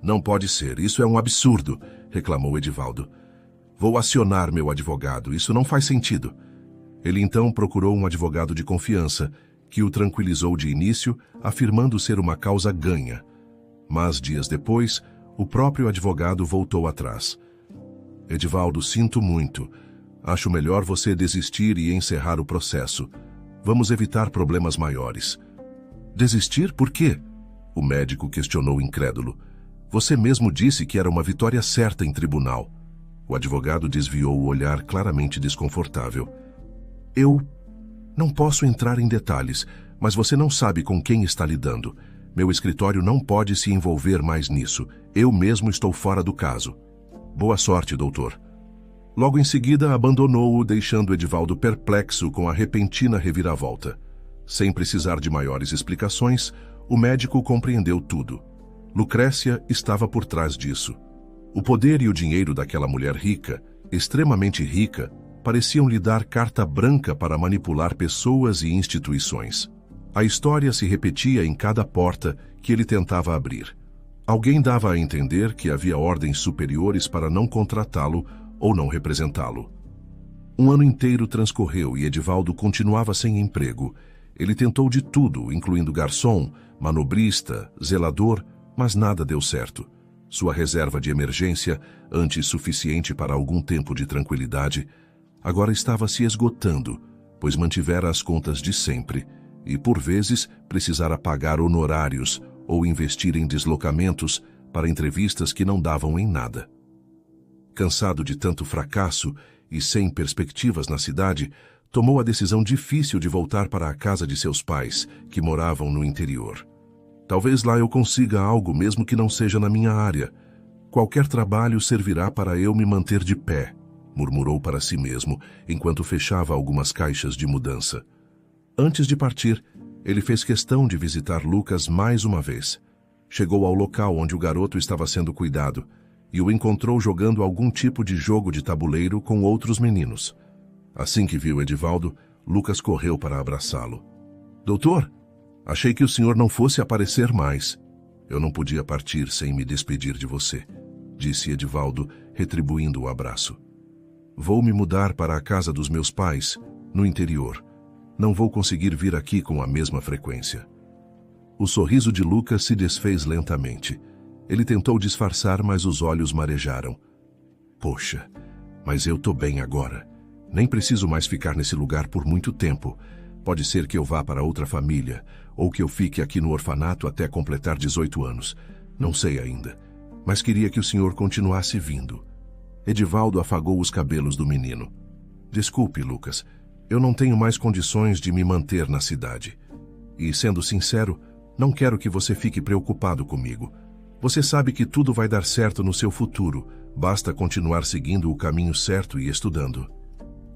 "Não pode ser, isso é um absurdo", reclamou Edivaldo. "Vou acionar meu advogado, isso não faz sentido." Ele então procurou um advogado de confiança, que o tranquilizou de início, afirmando ser uma causa ganha. Mas, dias depois, o próprio advogado voltou atrás. "Edivaldo, sinto muito. Acho melhor você desistir e encerrar o processo. Vamos evitar problemas maiores." "Desistir? Por quê?" O médico questionou incrédulo. Você mesmo disse que era uma vitória certa em tribunal. O advogado desviou o olhar claramente desconfortável. Eu não posso entrar em detalhes, mas você não sabe com quem está lidando. Meu escritório não pode se envolver mais nisso. Eu mesmo estou fora do caso. Boa sorte, doutor. Logo em seguida, abandonou-o, deixando Edivaldo perplexo com a repentina reviravolta. Sem precisar de maiores explicações, o médico compreendeu tudo. Lucrécia estava por trás disso. O poder e o dinheiro daquela mulher rica, extremamente rica, pareciam lhe dar carta branca para manipular pessoas e instituições. A história se repetia em cada porta que ele tentava abrir. Alguém dava a entender que havia ordens superiores para não contratá-lo ou não representá-lo. Um ano inteiro transcorreu e Edivaldo continuava sem emprego. Ele tentou de tudo, incluindo garçom, manobrista, zelador, mas nada deu certo. Sua reserva de emergência, antes suficiente para algum tempo de tranquilidade, agora estava se esgotando, pois mantivera as contas de sempre e, por vezes, precisara pagar honorários ou investir em deslocamentos para entrevistas que não davam em nada. Cansado de tanto fracasso e sem perspectivas na cidade, tomou a decisão difícil de voltar para a casa de seus pais, que moravam no interior. Talvez lá eu consiga algo, mesmo que não seja na minha área. Qualquer trabalho servirá para eu me manter de pé, murmurou para si mesmo, enquanto fechava algumas caixas de mudança. Antes de partir, ele fez questão de visitar Lucas mais uma vez. Chegou ao local onde o garoto estava sendo cuidado e o encontrou jogando algum tipo de jogo de tabuleiro com outros meninos. Assim que viu Edivaldo, Lucas correu para abraçá-lo. Doutor, achei que o senhor não fosse aparecer mais. Eu não podia partir sem me despedir de você, disse Edivaldo, retribuindo o abraço. Vou me mudar para a casa dos meus pais, no interior. Não vou conseguir vir aqui com a mesma frequência. O sorriso de Lucas se desfez lentamente. Ele tentou disfarçar, mas os olhos marejaram. Poxa, mas eu tô bem agora. Nem preciso mais ficar nesse lugar por muito tempo. Pode ser que eu vá para outra família, ou que eu fique aqui no orfanato até completar 18 anos. Não sei ainda, mas queria que o senhor continuasse vindo. Edivaldo afagou os cabelos do menino. Desculpe, Lucas, eu não tenho mais condições de me manter na cidade. E, sendo sincero, não quero que você fique preocupado comigo. Você sabe que tudo vai dar certo no seu futuro, basta continuar seguindo o caminho certo e estudando.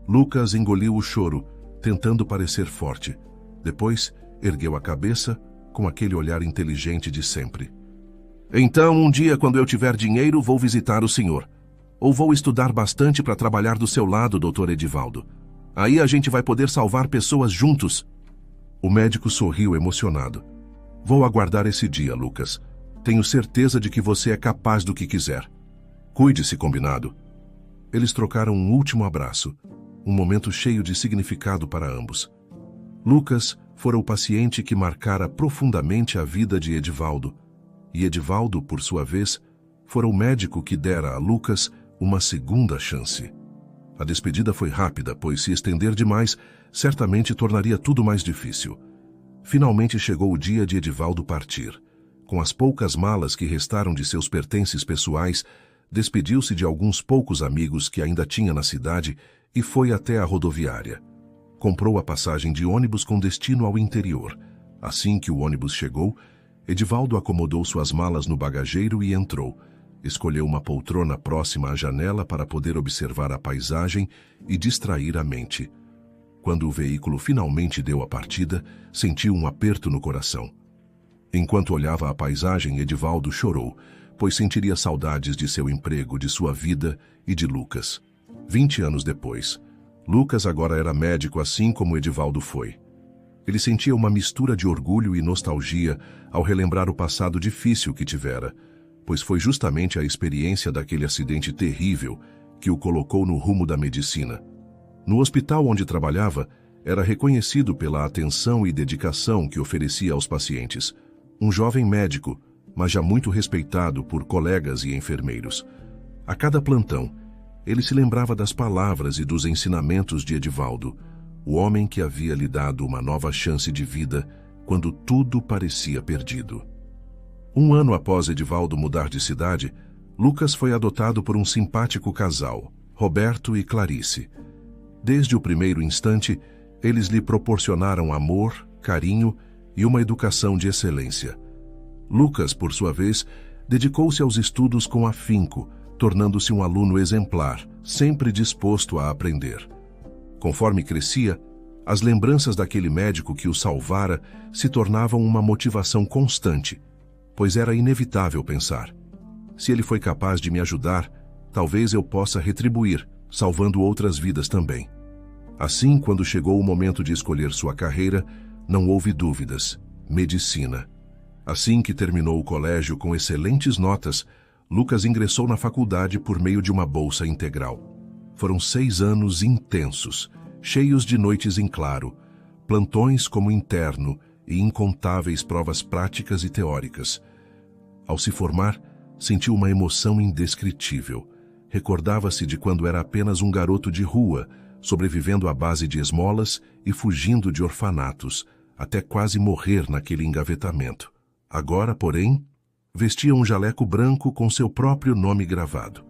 Lucas engoliu o choro, tentando parecer forte. Depois, ergueu a cabeça, com aquele olhar inteligente de sempre. Então, um dia, quando eu tiver dinheiro, vou visitar o senhor. Ou vou estudar bastante para trabalhar do seu lado, Dr. Edivaldo. Aí a gente vai poder salvar pessoas juntos. O médico sorriu emocionado. Vou aguardar esse dia, Lucas. Tenho certeza de que você é capaz do que quiser. Cuide-se, combinado. Eles trocaram um último abraço, um momento cheio de significado para ambos. Lucas fora o paciente que marcara profundamente a vida de Edivaldo, e Edivaldo, por sua vez, fora o médico que dera a Lucas uma segunda chance. A despedida foi rápida, pois se estender demais, certamente tornaria tudo mais difícil. Finalmente chegou o dia de Edivaldo partir. Com as poucas malas que restaram de seus pertences pessoais, despediu-se de alguns poucos amigos que ainda tinha na cidade e foi até a rodoviária. Comprou a passagem de ônibus com destino ao interior. Assim que o ônibus chegou, Edivaldo acomodou suas malas no bagageiro e entrou. Escolheu uma poltrona próxima à janela para poder observar a paisagem e distrair a mente. Quando o veículo finalmente deu a partida, sentiu um aperto no coração. Enquanto olhava a paisagem, Edivaldo chorou, pois sentiria saudades de seu emprego, de sua vida e de Lucas. 20 anos depois, Lucas agora era médico assim como Edivaldo foi. Ele sentia uma mistura de orgulho e nostalgia ao relembrar o passado difícil que tivera, pois foi justamente a experiência daquele acidente terrível que o colocou no rumo da medicina. No hospital onde trabalhava, era reconhecido pela atenção e dedicação que oferecia aos pacientes. Um jovem médico, mas já muito respeitado por colegas e enfermeiros. A cada plantão, ele se lembrava das palavras e dos ensinamentos de Edivaldo, o homem que havia lhe dado uma nova chance de vida quando tudo parecia perdido. Um ano após Edivaldo mudar de cidade, Lucas foi adotado por um simpático casal, Roberto e Clarice. Desde o primeiro instante, eles lhe proporcionaram amor, carinho e uma educação de excelência. Lucas, por sua vez, dedicou-se aos estudos com afinco, tornando-se um aluno exemplar, sempre disposto a aprender. Conforme crescia, as lembranças daquele médico que o salvara se tornavam uma motivação constante, pois era inevitável pensar: se ele foi capaz de me ajudar, talvez eu possa retribuir, salvando outras vidas também. Assim, quando chegou o momento de escolher sua carreira, não houve dúvidas: medicina. Assim que terminou o colégio com excelentes notas, Lucas ingressou na faculdade por meio de uma bolsa integral. Foram 6 anos intensos, cheios de noites em claro, plantões como interno e incontáveis provas práticas e teóricas. Ao se formar, sentiu uma emoção indescritível. Recordava-se de quando era apenas um garoto de rua, sobrevivendo à base de esmolas e fugindo de orfanatos, até quase morrer naquele engavetamento. Agora, porém, vestia um jaleco branco com seu próprio nome gravado.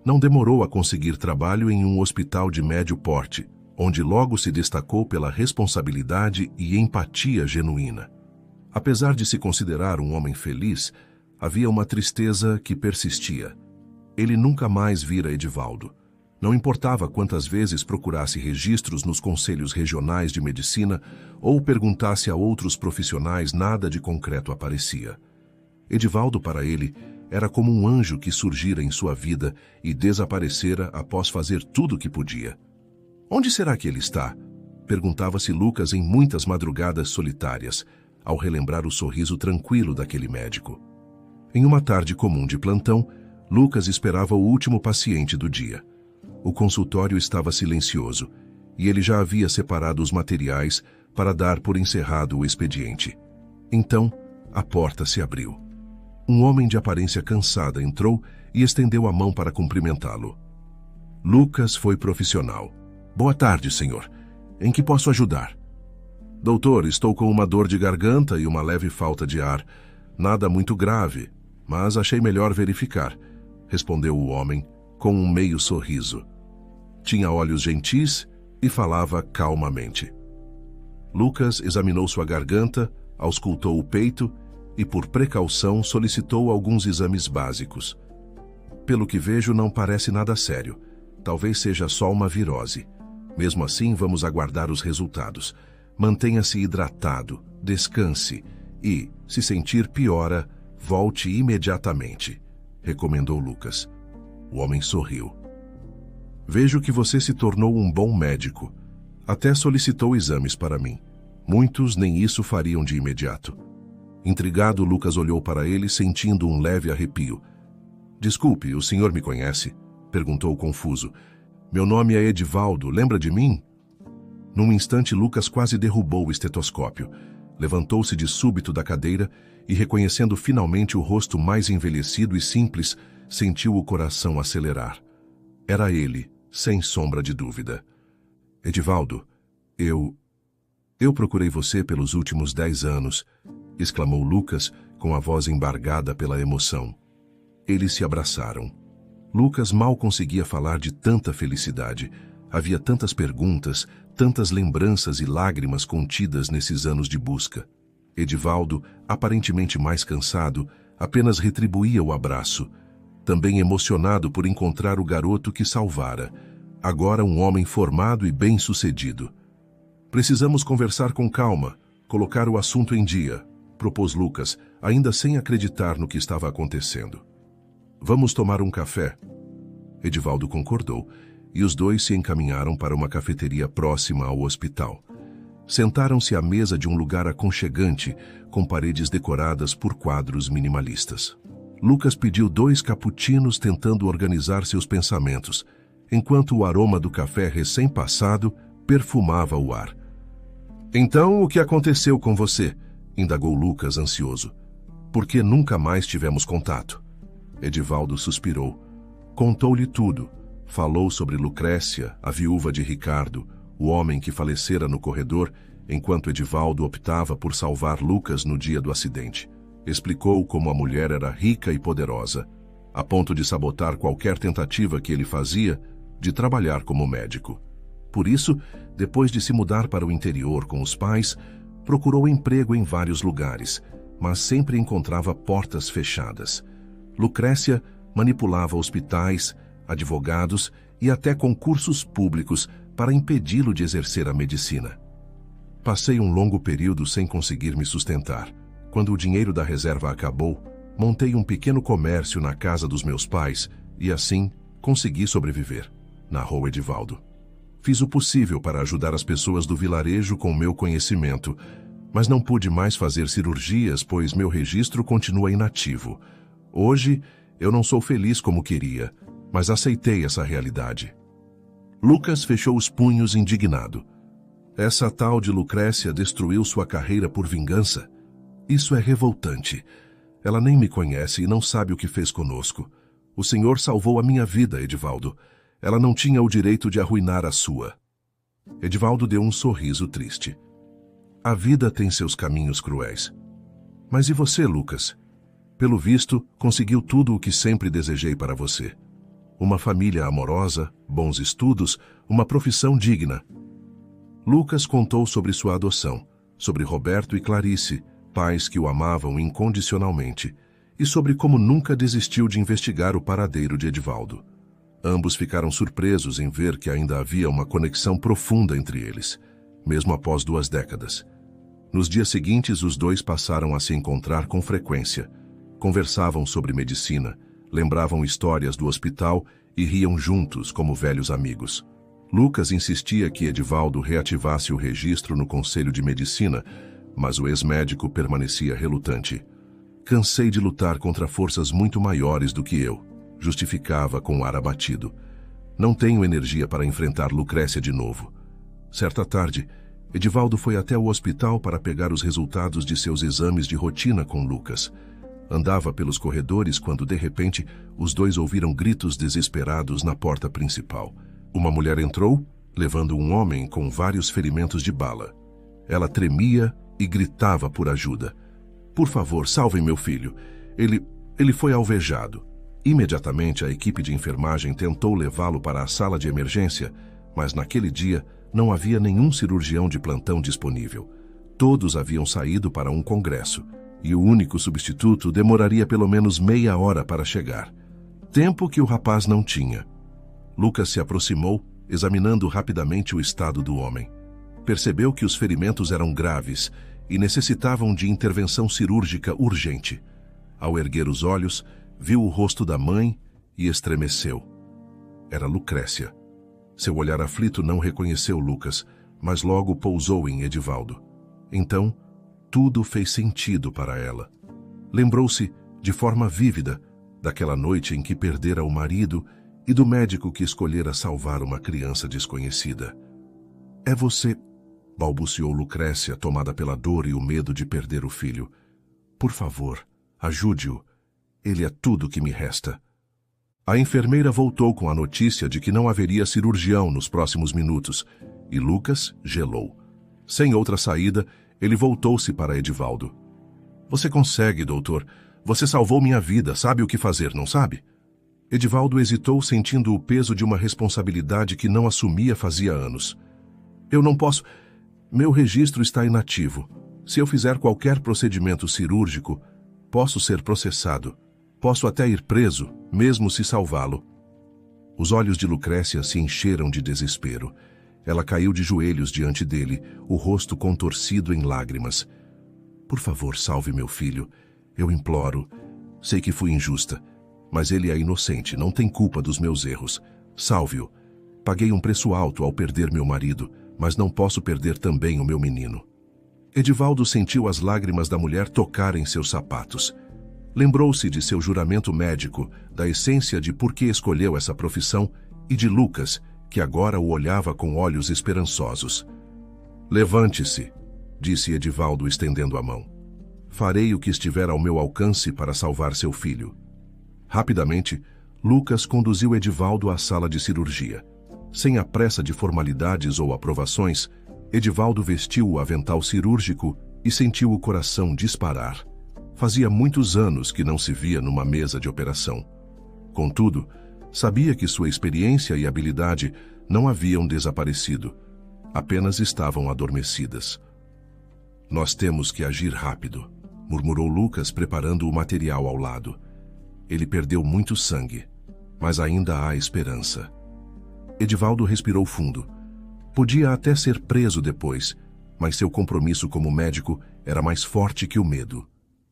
Não demorou a conseguir trabalho em um hospital de médio porte, onde logo se destacou pela responsabilidade e empatia genuína. Apesar de se considerar um homem feliz, havia uma tristeza que persistia. Ele nunca mais vira Edivaldo. Não importava quantas vezes procurasse registros nos conselhos regionais de medicina ou perguntasse a outros profissionais, nada de concreto aparecia. Edivaldo, para ele, era como um anjo que surgira em sua vida e desaparecera após fazer tudo o que podia. Onde será que ele está? Perguntava-se Lucas em muitas madrugadas solitárias, ao relembrar o sorriso tranquilo daquele médico. Em uma tarde comum de plantão, Lucas esperava o último paciente do dia. O consultório estava silencioso, e ele já havia separado os materiais para dar por encerrado o expediente. Então, a porta se abriu. Um homem de aparência cansada entrou e estendeu a mão para cumprimentá-lo. Lucas foi profissional. Boa tarde, senhor. Em que posso ajudar? Doutor, estou com uma dor de garganta e uma leve falta de ar. Nada muito grave, mas achei melhor verificar, respondeu o homem com um meio sorriso. Tinha olhos gentis e falava calmamente. Lucas examinou sua garganta, auscultou o peito e, por precaução, solicitou alguns exames básicos. Pelo que vejo, não parece nada sério. Talvez seja só uma virose. Mesmo assim, vamos aguardar os resultados. Mantenha-se hidratado, descanse e, se sentir piora, volte imediatamente, recomendou Lucas. O homem sorriu. Vejo que você se tornou um bom médico. Até solicitou exames para mim. Muitos nem isso fariam de imediato. Intrigado, Lucas olhou para ele, sentindo um leve arrepio. Desculpe, o senhor me conhece? Perguntou confuso. Meu nome é Edivaldo, lembra de mim? Num instante, Lucas quase derrubou o estetoscópio. Levantou-se de súbito da cadeira e, reconhecendo finalmente o rosto mais envelhecido e simples, sentiu o coração acelerar. Era ele, sem sombra de dúvida. Edivaldo, eu procurei você pelos últimos 10 anos, exclamou Lucas com a voz embargada pela emoção. Eles se abraçaram. Lucas mal conseguia falar de tanta felicidade. Havia tantas perguntas, tantas lembranças e lágrimas contidas nesses anos de busca. Edivaldo, aparentemente mais cansado, apenas retribuía o abraço. Também emocionado por encontrar o garoto que salvara, agora um homem formado e bem-sucedido. Precisamos conversar com calma, colocar o assunto em dia, propôs Lucas, ainda sem acreditar no que estava acontecendo. Vamos tomar um café? Edivaldo concordou, e os dois se encaminharam para uma cafeteria próxima ao hospital. Sentaram-se à mesa de um lugar aconchegante, com paredes decoradas por quadros minimalistas. Lucas pediu 2 cappuccinos, tentando organizar seus pensamentos, enquanto o aroma do café recém-passado perfumava o ar. Então, o que aconteceu com você? Indagou Lucas, ansioso. Por que nunca mais tivemos contato? Edivaldo suspirou. Contou-lhe tudo. Falou sobre Lucrécia, a viúva de Ricardo, o homem que falecera no corredor, enquanto Edivaldo optava por salvar Lucas no dia do acidente. Explicou como a mulher era rica e poderosa, a ponto de sabotar qualquer tentativa que ele fazia de trabalhar como médico. Por isso, depois de se mudar para o interior com os pais, procurou emprego em vários lugares, mas sempre encontrava portas fechadas. Lucrécia manipulava hospitais, advogados e até concursos públicos para impedi-lo de exercer a medicina. Passei um longo período sem conseguir me sustentar. Quando o dinheiro da reserva acabou, montei um pequeno comércio na casa dos meus pais e, assim, consegui sobreviver, narrou Edivaldo. Fiz o possível para ajudar as pessoas do vilarejo com meu conhecimento, mas não pude mais fazer cirurgias, pois meu registro continua inativo. Hoje, eu não sou feliz como queria, mas aceitei essa realidade. Lucas fechou os punhos indignado. Essa tal de Lucrécia destruiu sua carreira por vingança? Isso é revoltante. Ela nem me conhece e não sabe o que fez conosco. O Senhor salvou a minha vida, Edivaldo. Ela não tinha o direito de arruinar a sua. Edivaldo deu um sorriso triste. A vida tem seus caminhos cruéis. Mas e você, Lucas? Pelo visto, conseguiu tudo o que sempre desejei para você. Uma família amorosa, bons estudos, uma profissão digna. Lucas contou sobre sua adoção, sobre Roberto e Clarice, pais que o amavam incondicionalmente, e sobre como nunca desistiu de investigar o paradeiro de Edivaldo. Ambos ficaram surpresos em ver que ainda havia uma conexão profunda entre eles, mesmo após 2 décadas. Nos dias seguintes, os dois passaram a se encontrar com frequência. Conversavam sobre medicina, lembravam histórias do hospital e riam juntos como velhos amigos. Lucas insistia que Edivaldo reativasse o registro no Conselho de Medicina, mas o ex-médico permanecia relutante. Cansei de lutar contra forças muito maiores do que eu, justificava com ar abatido. Não tenho energia para enfrentar Lucrécia de novo. Certa tarde, Edivaldo foi até o hospital para pegar os resultados de seus exames de rotina com Lucas. Andava pelos corredores quando, de repente, os dois ouviram gritos desesperados na porta principal. Uma mulher entrou, levando um homem com vários ferimentos de bala. Ela tremia e gritava por ajuda. Por favor, salvem meu filho. Ele foi alvejado. Imediatamente, a equipe de enfermagem tentou levá-lo para a sala de emergência, mas naquele dia não havia nenhum cirurgião de plantão disponível. Todos haviam saído para um congresso, e o único substituto demoraria pelo menos meia hora para chegar. Tempo que o rapaz não tinha. Lucas se aproximou, examinando rapidamente o estado do homem. Percebeu que os ferimentos eram graves e necessitavam de intervenção cirúrgica urgente. Ao erguer os olhos, viu o rosto da mãe e estremeceu. Era Lucrécia. Seu olhar aflito não reconheceu Lucas, mas logo pousou em Edivaldo. Então, tudo fez sentido para ela. Lembrou-se, de forma vívida, daquela noite em que perdera o marido e do médico que escolhera salvar uma criança desconhecida. É você, balbuciou Lucrécia, tomada pela dor e o medo de perder o filho. Por favor, ajude-o. Ele é tudo que me resta. A enfermeira voltou com a notícia de que não haveria cirurgião nos próximos minutos, e Lucas gelou. Sem outra saída, ele voltou-se para Edivaldo. Você consegue, doutor. Você salvou minha vida, sabe o que fazer, não sabe? Edivaldo hesitou, sentindo o peso de uma responsabilidade que não assumia fazia anos. Eu não posso... Meu registro está inativo. Se eu fizer qualquer procedimento cirúrgico, posso ser processado. Posso até ir preso, mesmo se salvá-lo. Os olhos de Lucrécia se encheram de desespero. Ela caiu de joelhos diante dele, o rosto contorcido em lágrimas. Por favor, salve meu filho. Eu imploro. Sei que fui injusta, mas ele é inocente, não tem culpa dos meus erros. Salve-o. Paguei um preço alto ao perder meu marido, mas não posso perder também o meu menino. Edivaldo sentiu as lágrimas da mulher tocarem seus sapatos. Lembrou-se de seu juramento médico, da essência de por que escolheu essa profissão e de Lucas, que agora o olhava com olhos esperançosos. Levante-se, disse Edivaldo estendendo a mão. Farei o que estiver ao meu alcance para salvar seu filho. Rapidamente, Lucas conduziu Edivaldo à sala de cirurgia. Sem a pressa de formalidades ou aprovações, Edivaldo vestiu o avental cirúrgico e sentiu o coração disparar. Fazia muitos anos que não se via numa mesa de operação. Contudo, sabia que sua experiência e habilidade não haviam desaparecido, apenas estavam adormecidas. Nós temos que agir rápido, murmurou Lucas, preparando o material ao lado. Ele perdeu muito sangue, mas ainda há esperança. Edivaldo respirou fundo. Podia até ser preso depois, mas seu compromisso como médico era mais forte que o medo.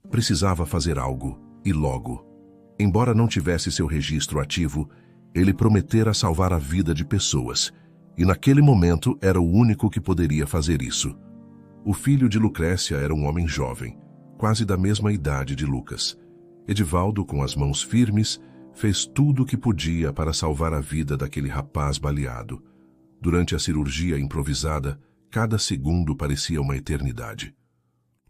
Precisava fazer algo, e logo. Embora não tivesse seu registro ativo, ele prometera salvar a vida de pessoas, e naquele momento era o único que poderia fazer isso. O filho de Lucrécia era um homem jovem, quase da mesma idade de Lucas. Edivaldo, com as mãos firmes, fez tudo o que podia para salvar a vida daquele rapaz baleado. Durante a cirurgia improvisada, cada segundo parecia uma eternidade.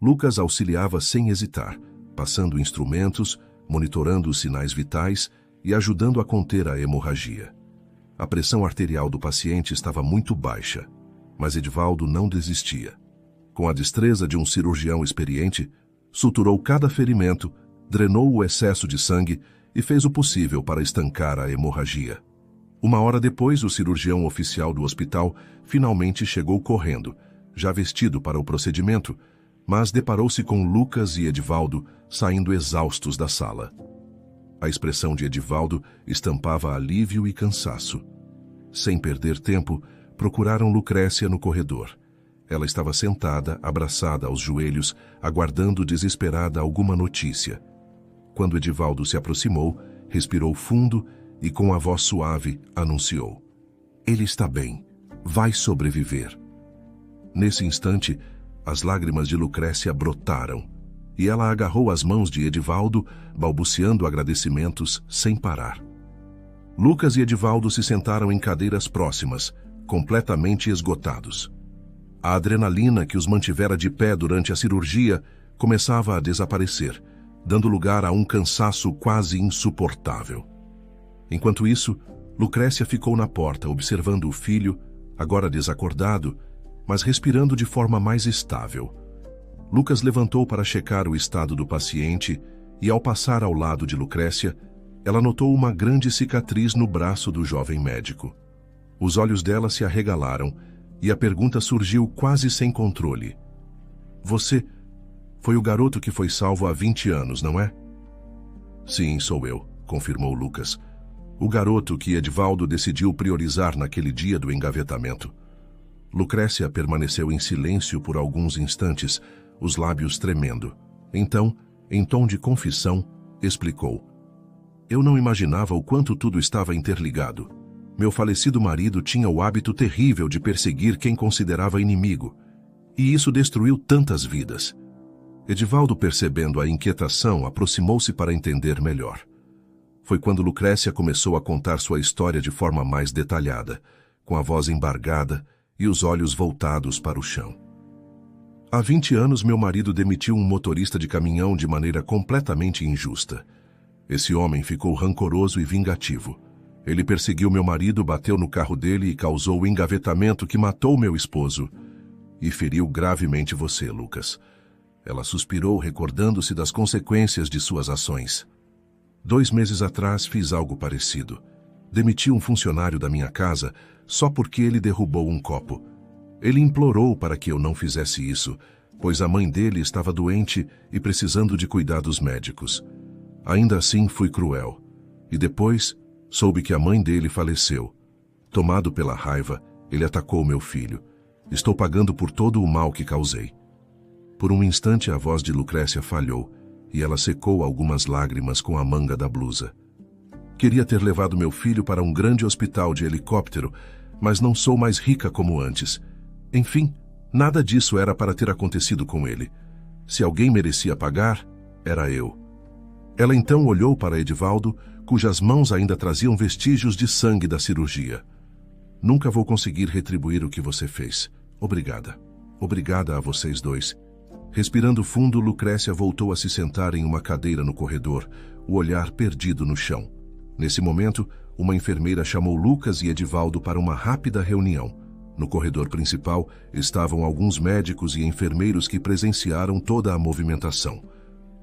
Lucas auxiliava sem hesitar, passando instrumentos, monitorando os sinais vitais e ajudando a conter a hemorragia. A pressão arterial do paciente estava muito baixa, mas Edivaldo não desistia. Com a destreza de um cirurgião experiente, suturou cada ferimento, drenou o excesso de sangue e fez o possível para estancar a hemorragia. Uma hora depois, o cirurgião oficial do hospital finalmente chegou correndo, já vestido para o procedimento, mas deparou-se com Lucas e Edivaldo saindo exaustos da sala. A expressão de Edivaldo estampava alívio e cansaço. Sem perder tempo, procuraram Lucrécia no corredor. Ela estava sentada, abraçada aos joelhos, aguardando desesperada alguma notícia. Quando Edivaldo se aproximou, respirou fundo e, com a voz suave, anunciou: "Ele está bem. Vai sobreviver." Nesse instante, as lágrimas de Lucrécia brotaram, e ela agarrou as mãos de Edivaldo, balbuciando agradecimentos sem parar. Lucas e Edivaldo se sentaram em cadeiras próximas, completamente esgotados. A adrenalina que os mantivera de pé durante a cirurgia começava a desaparecer, dando lugar a um cansaço quase insuportável. Enquanto isso, Lucrécia ficou na porta, observando o filho, agora desacordado, mas respirando de forma mais estável. Lucas levantou para checar o estado do paciente e, ao passar ao lado de Lucrécia, ela notou uma grande cicatriz no braço do jovem médico. Os olhos dela se arregalaram e a pergunta surgiu quase sem controle: "Você foi o garoto que foi salvo há 20 anos, não é?" "Sim, sou eu", confirmou Lucas. "O garoto que Edivaldo decidiu priorizar naquele dia do engavetamento." Lucrécia permaneceu em silêncio por alguns instantes, os lábios tremendo. Então, em tom de confissão, explicou: "Eu não imaginava o quanto tudo estava interligado. Meu falecido marido tinha o hábito terrível de perseguir quem considerava inimigo, e isso destruiu tantas vidas." Edivaldo, percebendo a inquietação, aproximou-se para entender melhor. Foi quando Lucrécia começou a contar sua história de forma mais detalhada, com a voz embargada e os olhos voltados para o chão. "Há 20 anos meu marido demitiu um motorista de caminhão de maneira completamente injusta. Esse homem ficou rancoroso e vingativo. Ele perseguiu meu marido, bateu no carro dele e causou o engavetamento que matou meu esposo. E feriu gravemente você, Lucas." Ela suspirou, recordando-se das consequências de suas ações. "2 meses atrás fiz algo parecido. Demiti um funcionário da minha casa só porque ele derrubou um copo. Ele implorou para que eu não fizesse isso, pois a mãe dele estava doente e precisando de cuidados médicos. Ainda assim fui cruel. E depois soube que a mãe dele faleceu. Tomado pela raiva, ele atacou meu filho. Estou pagando por todo o mal que causei." Por um instante a voz de Lucrécia falhou, e ela secou algumas lágrimas com a manga da blusa. "Queria ter levado meu filho para um grande hospital de helicóptero, mas não sou mais rica como antes. Enfim, nada disso era para ter acontecido com ele. Se alguém merecia pagar, era eu." Ela então olhou para Edivaldo, cujas mãos ainda traziam vestígios de sangue da cirurgia. "Nunca vou conseguir retribuir o que você fez. Obrigada. Obrigada a vocês dois." Respirando fundo, Lucrécia voltou a se sentar em uma cadeira no corredor, o olhar perdido no chão. Nesse momento, uma enfermeira chamou Lucas e Edivaldo para uma rápida reunião. No corredor principal estavam alguns médicos e enfermeiros que presenciaram toda a movimentação.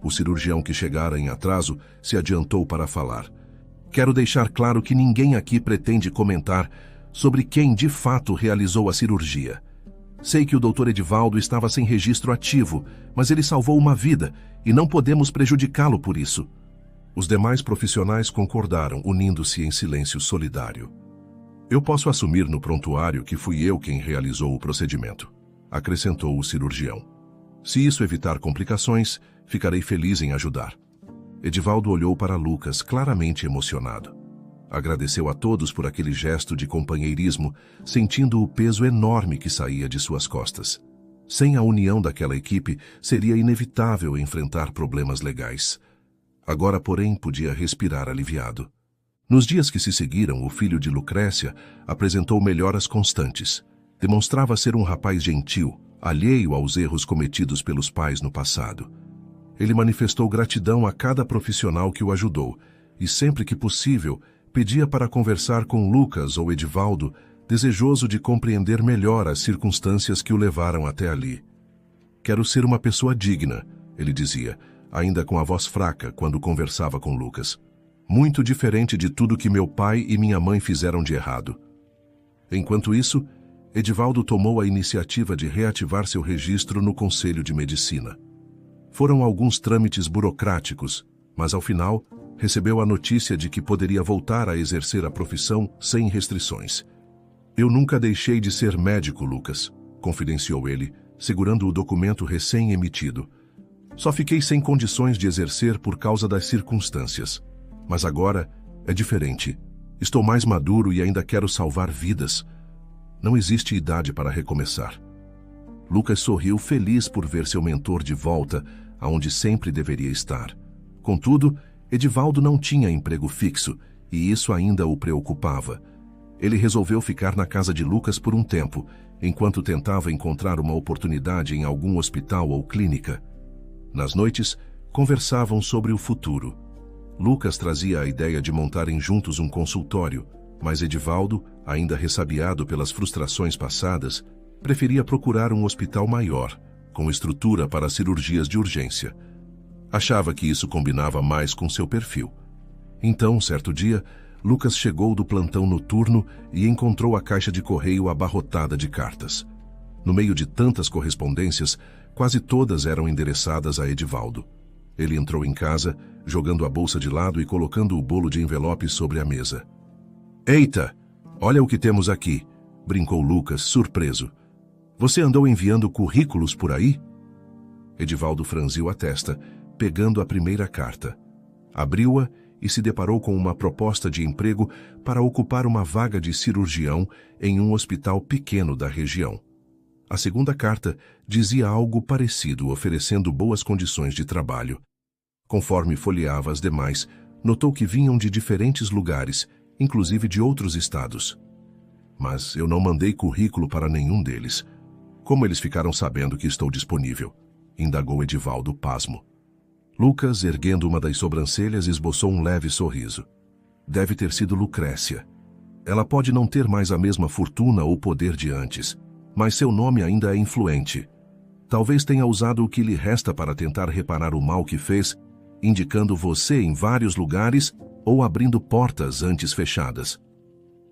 O cirurgião que chegara em atraso se adiantou para falar. Quero deixar claro que ninguém aqui pretende comentar sobre quem de fato realizou a cirurgia. Sei que o Dr. Edivaldo estava sem registro ativo, mas ele salvou uma vida e não podemos prejudicá-lo por isso. Os demais profissionais concordaram, unindo-se em silêncio solidário. Eu posso assumir no prontuário que fui eu quem realizou o procedimento, acrescentou o cirurgião. Se isso evitar complicações, ficarei feliz em ajudar. Edivaldo olhou para Lucas, claramente emocionado. Agradeceu a todos por aquele gesto de companheirismo, sentindo o peso enorme que saía de suas costas. Sem a união daquela equipe, seria inevitável enfrentar problemas legais. Agora, porém, podia respirar aliviado. Nos dias que se seguiram, o filho de Lucrécia apresentou melhoras constantes. Demonstrava ser um rapaz gentil, alheio aos erros cometidos pelos pais no passado. Ele manifestou gratidão a cada profissional que o ajudou e, sempre que possível, pedia para conversar com Lucas ou Edivaldo, desejoso de compreender melhor as circunstâncias que o levaram até ali. Quero ser uma pessoa digna, ele dizia, ainda com a voz fraca quando conversava com Lucas. Muito diferente de tudo que meu pai e minha mãe fizeram de errado. Enquanto isso, Edivaldo tomou a iniciativa de reativar seu registro no Conselho de Medicina. Foram alguns trâmites burocráticos, mas ao final recebeu a notícia de que poderia voltar a exercer a profissão sem restrições. Eu nunca deixei de ser médico, Lucas, confidenciou ele, segurando o documento recém-emitido. Só fiquei sem condições de exercer por causa das circunstâncias. Mas agora é diferente. Estou mais maduro e ainda quero salvar vidas. Não existe idade para recomeçar. Lucas sorriu feliz por ver seu mentor de volta, aonde sempre deveria estar. Contudo, Edivaldo não tinha emprego fixo, e isso ainda o preocupava. Ele resolveu ficar na casa de Lucas por um tempo, enquanto tentava encontrar uma oportunidade em algum hospital ou clínica. Nas noites, conversavam sobre o futuro. Lucas trazia a ideia de montarem juntos um consultório, mas Edivaldo, ainda ressabiado pelas frustrações passadas, preferia procurar um hospital maior, com estrutura para cirurgias de urgência. Achava que isso combinava mais com seu perfil. Então, certo dia, Lucas chegou do plantão noturno e encontrou a caixa de correio abarrotada de cartas. No meio de tantas correspondências, quase todas eram endereçadas a Edivaldo. Ele entrou em casa, jogando a bolsa de lado e colocando o bolo de envelopes sobre a mesa. "Eita, olha o que temos aqui", brincou Lucas, surpreso. "Você andou enviando currículos por aí?" Edivaldo franziu a testa, pegando a primeira carta. Abriu-a e se deparou com uma proposta de emprego para ocupar uma vaga de cirurgião em um hospital pequeno da região. A segunda carta dizia algo parecido, oferecendo boas condições de trabalho. Conforme folheava as demais, notou que vinham de diferentes lugares, inclusive de outros estados. "Mas eu não mandei currículo para nenhum deles. Como eles ficaram sabendo que estou disponível?" indagou Edivaldo, pasmo. Lucas, erguendo uma das sobrancelhas, esboçou um leve sorriso. "Deve ter sido Lucrécia. Ela pode não ter mais a mesma fortuna ou poder de antes, mas seu nome ainda é influente. Talvez tenha usado o que lhe resta para tentar reparar o mal que fez, indicando você em vários lugares ou abrindo portas antes fechadas."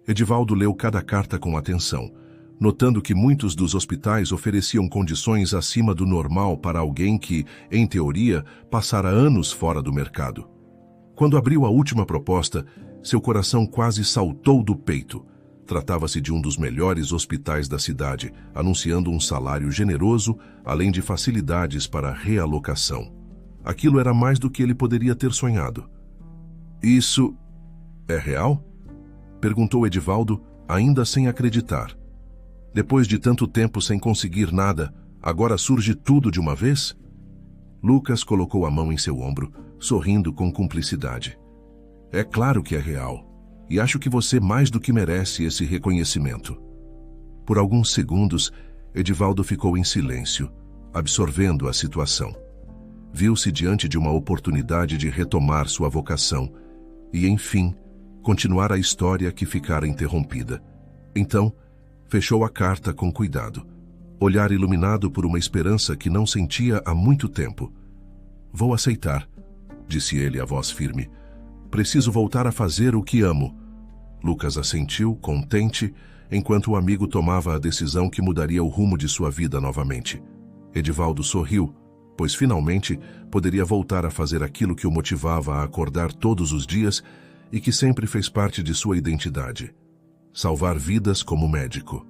Edivaldo leu cada carta com atenção, notando que muitos dos hospitais ofereciam condições acima do normal para alguém que, em teoria, passara anos fora do mercado. Quando abriu a última proposta, seu coração quase saltou do peito. Tratava-se de um dos melhores hospitais da cidade, anunciando um salário generoso, além de facilidades para realocação. Aquilo era mais do que ele poderia ter sonhado. "Isso é real?" perguntou Edivaldo, ainda sem acreditar. "Depois de tanto tempo sem conseguir nada, agora surge tudo de uma vez?" Lucas colocou a mão em seu ombro, sorrindo com cumplicidade. "É claro que é real, e acho que você mais do que merece esse reconhecimento." Por alguns segundos, Edivaldo ficou em silêncio, absorvendo a situação. Viu-se diante de uma oportunidade de retomar sua vocação e, enfim, continuar a história que ficara interrompida. Então, fechou a carta com cuidado, olhar iluminado por uma esperança que não sentia há muito tempo. Vou aceitar, disse ele a voz firme. Preciso voltar a fazer o que amo. Lucas assentiu, contente, enquanto o amigo tomava a decisão que mudaria o rumo de sua vida novamente. Edivaldo sorriu, pois finalmente poderia voltar a fazer aquilo que o motivava a acordar todos os dias e que sempre fez parte de sua identidade: salvar vidas como médico.